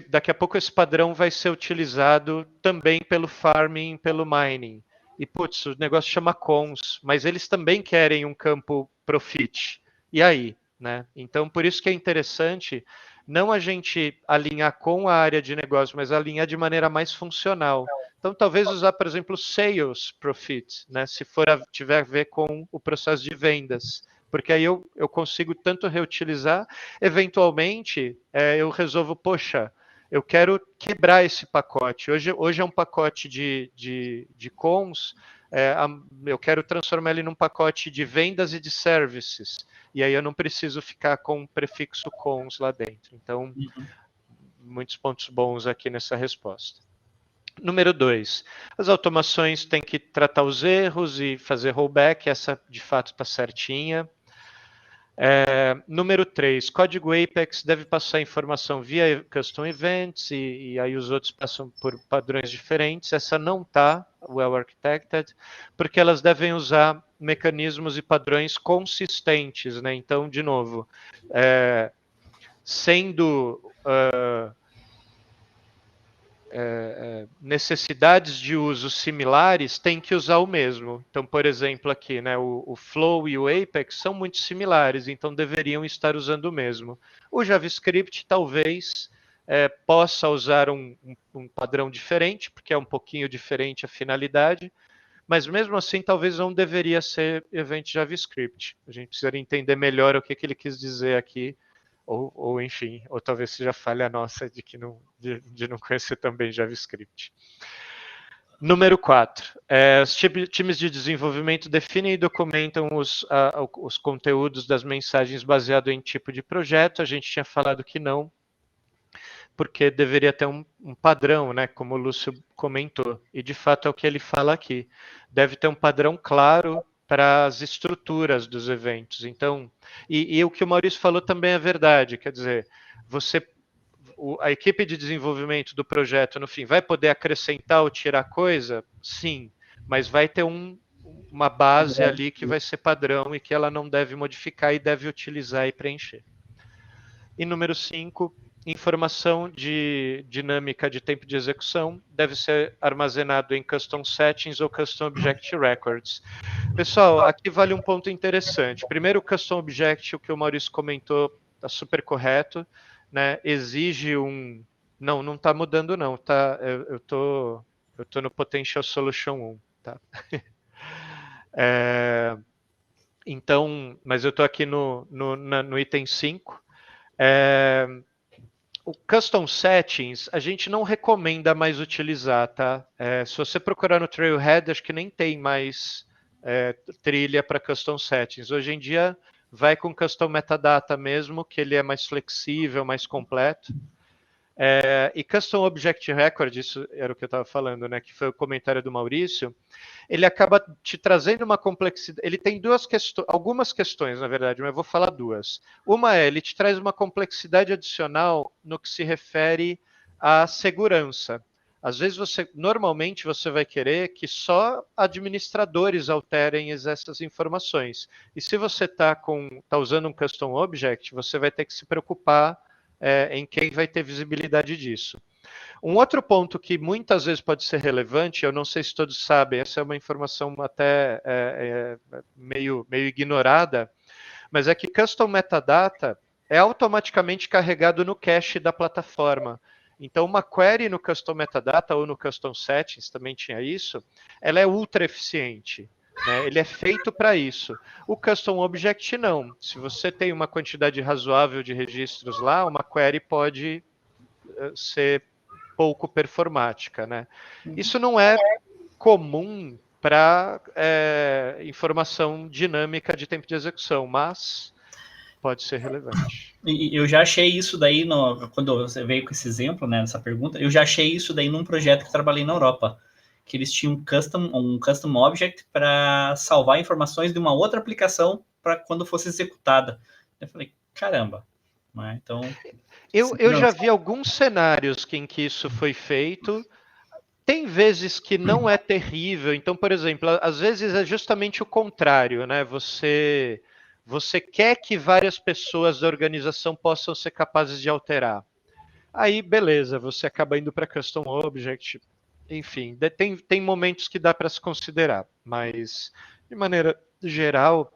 daqui a pouco esse padrão vai ser utilizado também pelo farming, pelo mining. E, putz, o negócio chama cons, mas eles também querem um campo profit. E aí? Né? Então, por isso que é interessante não a gente alinhar com a área de negócio, mas alinhar de maneira mais funcional. Então, talvez usar, por exemplo, sales profit, né? Se tiver a ver com o processo de vendas. Porque aí eu consigo tanto reutilizar, eventualmente eu resolvo, poxa, eu quero quebrar esse pacote. Hoje é um pacote de cons, eu quero transformar ele num pacote de vendas e de services. E aí eu não preciso ficar com o prefixo cons lá dentro. Então, muitos pontos bons aqui nessa resposta. Número 2, as automações têm que tratar os erros e fazer rollback, essa de fato está certinha. Número 3, código Apex deve passar informação via custom events e aí os outros passam por padrões diferentes. Essa não está well architected, porque elas devem usar mecanismos e padrões consistentes, né? Então, de novo, sendo necessidades de uso similares, tem que usar o mesmo. Então, por exemplo, aqui, né, o Flow e o Apex são muito similares, então deveriam estar usando o mesmo. O JavaScript talvez possa usar um padrão diferente, porque é um pouquinho diferente a finalidade, mas mesmo assim talvez não deveria ser event JavaScript. A gente precisaria entender melhor o que ele quis dizer aqui, ou enfim, ou talvez seja falha nossa de não conhecer também JavaScript. Número 4. Os times de desenvolvimento definem e documentam os conteúdos das mensagens baseado em tipo de projeto. A gente tinha falado que não, porque deveria ter um padrão, né, como o Lúcio comentou. E de fato é o que ele fala aqui. Deve ter um padrão claro para as estruturas dos eventos. Então, e o que o Maurício falou também é verdade, quer dizer, a equipe de desenvolvimento do projeto, no fim, vai poder acrescentar ou tirar coisa? Sim, mas vai ter uma base ali que vai ser padrão e que ela não deve modificar e deve utilizar e preencher. E número 5, informação de dinâmica de tempo de execução deve ser armazenado em custom settings ou custom object records. Pessoal, aqui vale um ponto interessante. Primeiro, o custom object, o que o Maurício comentou, está super correto, né? Exige não está mudando não, tá? Eu tô no Potential Solution 1, tá? Então, mas eu estou aqui no item 5. O Custom Settings, a gente não recomenda mais utilizar, tá? Se você procurar no Trailhead, acho que nem tem mais trilha para Custom Settings. Hoje em dia, vai com Custom Metadata mesmo, que ele é mais flexível, mais completo. E Custom Object Record, isso era o que eu estava falando, né? Que foi o comentário do Maurício. Ele acaba te trazendo uma complexidade. Ele tem algumas questões, na verdade, mas eu vou falar duas. Uma ele te traz uma complexidade adicional no que se refere à segurança. às vezes normalmente você vai querer que só administradores alterem essas informações. E se você está usando um custom object, você vai ter que se preocupar em quem vai ter visibilidade disso. Um outro ponto que muitas vezes pode ser relevante, eu não sei se todos sabem, essa é uma informação até meio ignorada, mas é que custom metadata é automaticamente carregado no cache da plataforma. Então, uma query no custom metadata ou no custom settings, também tinha isso, ela é ultra eficiente. Né? Ele é feito para isso. O custom object não. Se você tem uma quantidade razoável de registros lá, uma query pode ser pouco performática. Né? Isso não é comum para informação dinâmica de tempo de execução, mas pode ser relevante. E eu já achei isso daí, quando você veio com esse exemplo, né, nessa pergunta, eu já achei isso daí num projeto que trabalhei na Europa, que eles tinham um custom object para salvar informações de uma outra aplicação para quando fosse executada. Eu falei, caramba. Né? Então, eu já vi alguns cenários em que isso foi feito. Tem vezes que não é terrível. Então, por exemplo, às vezes é justamente o contrário, né? Você quer que várias pessoas da organização possam ser capazes de alterar. Aí, beleza, você acaba indo para Custom Object. Enfim, tem momentos que dá para se considerar, mas de maneira geral...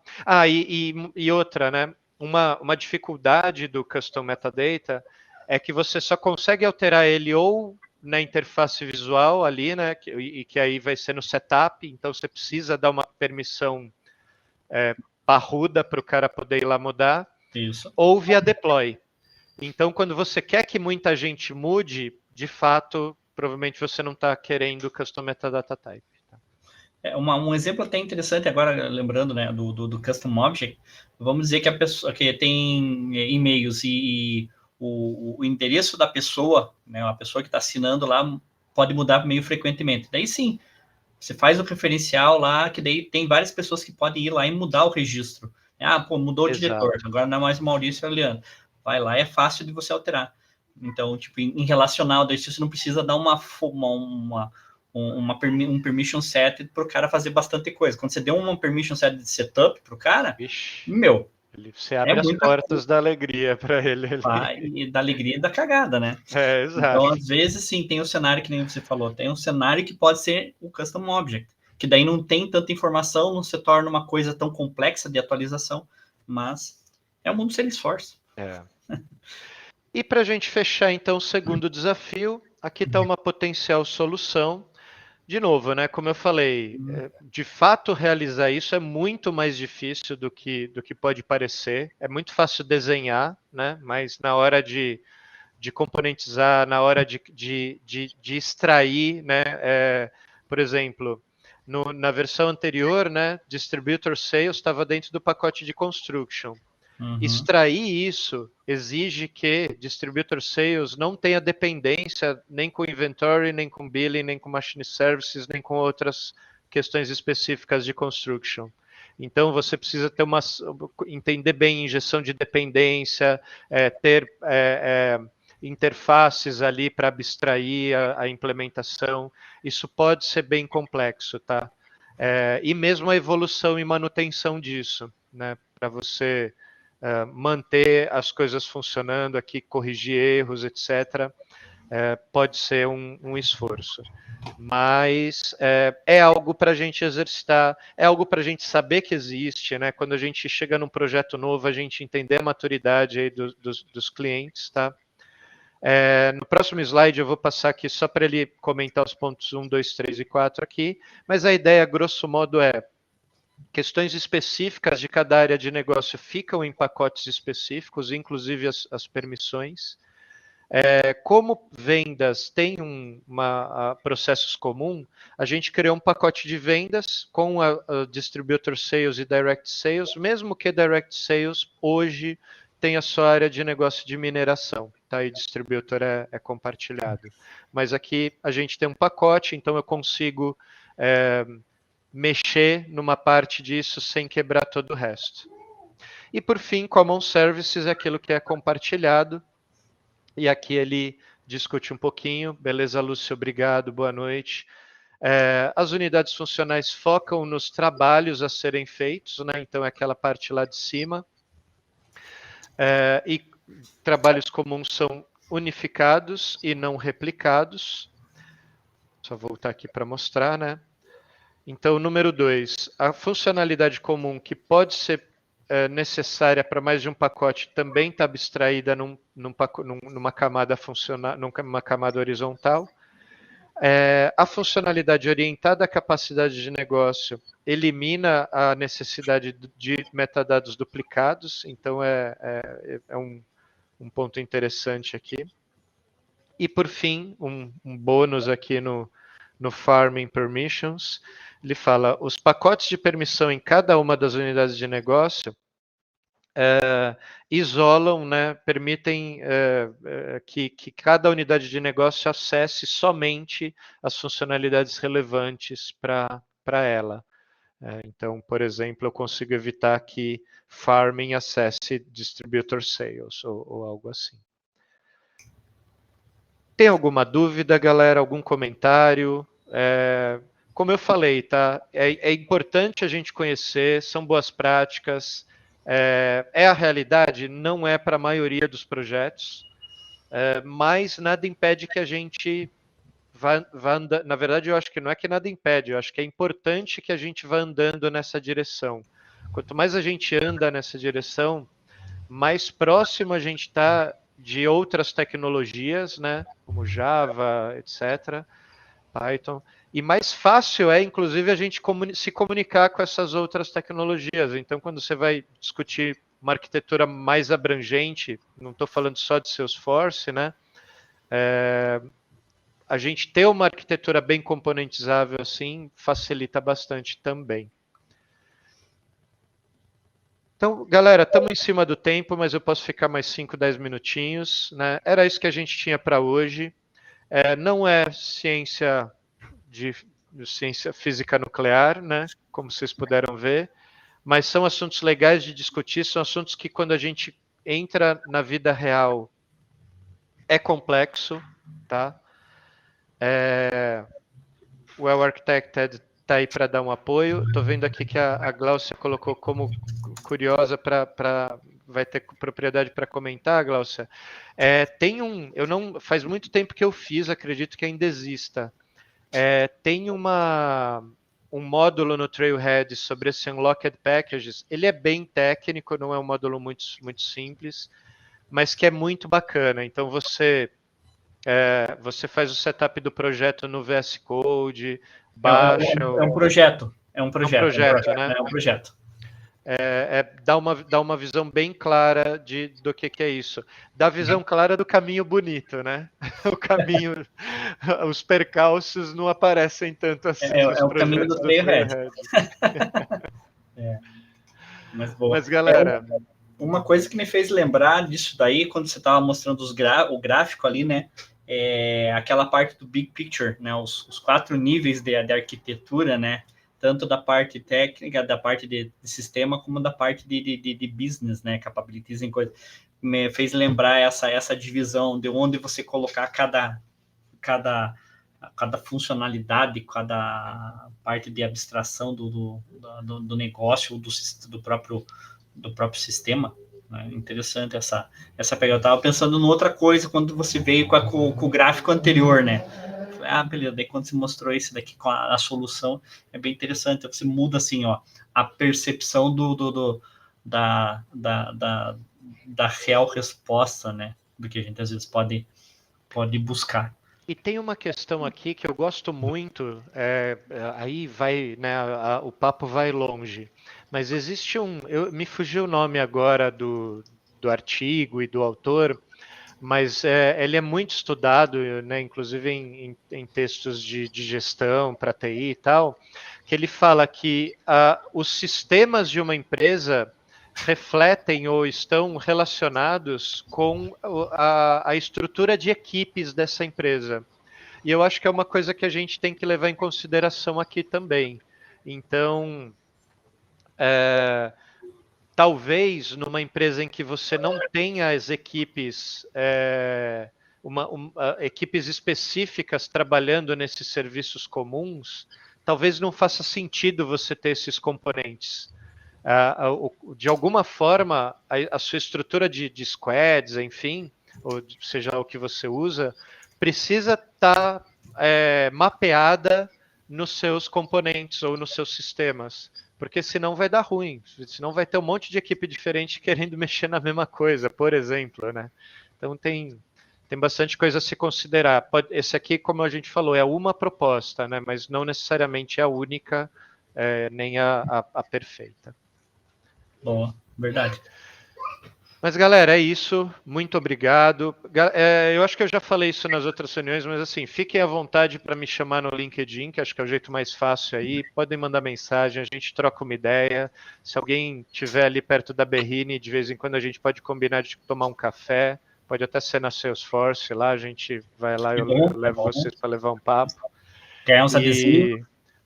e outra, né? Uma dificuldade do Custom Metadata é que você só consegue alterar ele ou na interface visual ali, né? Que aí vai ser no setup, então você precisa dar uma permissão parruda para o cara poder ir lá mudar. Isso. Ou via deploy. Então, quando você quer que muita gente mude, de fato, provavelmente você não está querendo custom metadata type. Tá? Um exemplo até interessante agora, lembrando, né, do custom object, vamos dizer que a pessoa que tem e-mails e o endereço da pessoa, né, a pessoa que está assinando lá, pode mudar meio frequentemente. Daí sim, você faz o referencial lá, que daí tem várias pessoas que podem ir lá e mudar o registro. Mudou o diretor, agora não é mais Maurício Leandro. Vai lá, é fácil de você alterar. Então, tipo, em relacional, daí você não precisa dar um permission set para o cara fazer bastante coisa. Quando você deu uma permission set de setup para o cara, Você abre as portas da alegria para ele. E da alegria e da cagada, né? Exato. Então, às vezes, sim, tem um cenário que nem você falou, tem um cenário que pode ser o custom object, que daí não tem tanta informação, não se torna uma coisa tão complexa de atualização, mas é o mundo Salesforce. E para a gente fechar, então, o segundo desafio, aqui está uma potencial solução. De novo, né? Como eu falei, de fato realizar isso é muito mais difícil do que pode parecer. É muito fácil desenhar, né? Mas na hora de componentizar, na hora de extrair, né? Por exemplo, na versão anterior, né? Distributor Sales estava dentro do pacote de Construction. Extrair isso exige que Distributor Sales não tenha dependência nem com Inventory, nem com Billing, nem com Machine Services, nem com outras questões específicas de Construction. Então, você precisa entender bem injeção de dependência, ter interfaces ali para abstrair a implementação. Isso pode ser bem complexo, tá? E mesmo a evolução e manutenção disso, né? Para você manter as coisas funcionando aqui, corrigir erros, etc., pode ser um esforço. Mas é algo para a gente exercitar, é algo para a gente saber que existe, né? Quando a gente chega num projeto novo, a gente entender a maturidade aí dos clientes, tá? No próximo slide eu vou passar aqui só para ele comentar os pontos 1, 2, 3 e 4 aqui, mas a ideia, grosso modo, questões específicas de cada área de negócio ficam em pacotes específicos, inclusive as permissões. Como vendas tem processos comuns, a gente criou um pacote de vendas com a Distributor Sales e Direct Sales, mesmo que Direct Sales hoje tenha só área de negócio de mineração, tá? E Distributor é compartilhado. Mas aqui a gente tem um pacote, então eu consigo mexer numa parte disso sem quebrar todo o resto. E por fim, Common Services é aquilo que é compartilhado, e aqui ele discute um pouquinho. Beleza, Lúcio? Obrigado, boa noite. As unidades funcionais focam nos trabalhos a serem feitos, né? Então é aquela parte lá de cima. E trabalhos comuns são unificados e não replicados. Só voltar aqui para mostrar, né? Então, número 2, a funcionalidade comum que pode ser necessária para mais de um pacote também está abstraída numa camada numa camada horizontal. A funcionalidade orientada à capacidade de negócio elimina a necessidade de metadados duplicados, então é um ponto interessante aqui. E por fim, um bônus aqui no Farming Permissions, ele fala, os pacotes de permissão em cada uma das unidades de negócio isolam, né, permitem que cada unidade de negócio acesse somente as funcionalidades relevantes para ela. Então, por exemplo, eu consigo evitar que Farming acesse Distributor Sales ou algo assim. Tem alguma dúvida, galera? Algum comentário? Como eu falei, tá? É importante a gente conhecer, são boas práticas. É a realidade? Não é para a maioria dos projetos, mas nada impede que a gente vá andando. Na verdade, eu acho que não é que nada impede, eu acho que é importante que a gente vá andando nessa direção. Quanto mais a gente anda nessa direção, mais próximo a gente está de outras tecnologias, né, como Java, etc., Python, e mais fácil é, inclusive, a gente se comunicar com essas outras tecnologias. Então, quando você vai discutir uma arquitetura mais abrangente, não estou falando só de Salesforce, né, a gente ter uma arquitetura bem componentizável assim facilita bastante também. Então, galera, estamos em cima do tempo, mas eu posso ficar mais 5, 10 minutinhos, né? Era isso que a gente tinha para hoje. Não é ciência física nuclear, né? Como vocês puderam ver, mas são assuntos legais de discutir, são assuntos que quando a gente entra na vida real é complexo, tá? O Well Architected está aí para dar um apoio. Estou vendo aqui que a Gláucia colocou como curiosa vai ter propriedade para comentar, Gláucia. Faz muito tempo que eu fiz, acredito que ainda exista. Tem um módulo no Trailhead sobre esse Unlocked Packages. Ele é bem técnico, não é um módulo muito, muito simples, mas que é muito bacana. Então você faz o setup do projeto no VS Code, baixa... É um projeto. É um projeto, né? É um projeto. Dá uma visão bem clara do que é isso. Dá visão clara do caminho bonito, né? O caminho... os percalços não aparecem tanto assim nos o caminho do Trailhead. Mas, galera... Uma coisa que me fez lembrar disso daí, quando você estava mostrando o gráfico ali, né? Aquela parte do Big Picture, né? Os 4 níveis de arquitetura, né? Tanto da parte técnica, da parte de sistema, como da parte de business, né? Capabilities em coisa. Me fez lembrar essa divisão de onde você colocar cada funcionalidade, cada parte de abstração do negócio, do próprio sistema. Interessante essa pegada. Eu estava pensando em outra coisa quando você veio com o gráfico anterior, né? Beleza. Daí quando você mostrou esse daqui com a solução, é bem interessante. Você muda assim, ó, a percepção da real resposta, né? Do que a gente às vezes pode buscar. E tem uma questão aqui que eu gosto muito, aí vai, né, o papo vai longe, mas existe me fugiu o nome agora do artigo e do autor, mas ele é muito estudado, né, inclusive em textos de gestão para TI e tal, que ele fala que os sistemas de uma empresa refletem ou estão relacionados com a estrutura de equipes dessa empresa. E eu acho que é uma coisa que a gente tem que levar em consideração aqui também. Então, talvez numa empresa em que você não tenha as equipes equipes específicas trabalhando nesses serviços comuns, talvez não faça sentido você ter esses componentes. De alguma forma, a sua estrutura de squads, enfim, ou seja o que você usa, precisa estar mapeada nos seus componentes ou nos seus sistemas, porque senão vai dar ruim, senão vai ter um monte de equipe diferente querendo mexer na mesma coisa, por exemplo, né? Então tem bastante coisa a se considerar. Esse aqui, como a gente falou, é uma proposta, né? Mas não necessariamente é a única, nem a perfeita. Boa, verdade. Mas, galera, é isso. Muito obrigado. Eu acho que eu já falei isso nas outras reuniões, mas assim, fiquem à vontade para me chamar no LinkedIn, que acho que é o jeito mais fácil aí. Podem mandar mensagem, a gente troca uma ideia. Se alguém estiver ali perto da Berrine, de vez em quando a gente pode combinar de tomar um café. Pode até ser na Salesforce, lá a gente vai lá e eu levo vocês para levar um papo. Ganhar uns adesivos.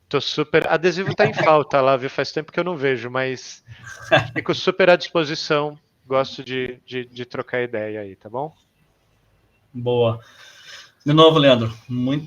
Tô super... Adesivo tá em falta lá, viu? Faz tempo que eu não vejo, mas fico super à disposição. Gosto de trocar ideia aí, tá bom? Boa. De novo, Leandro, muito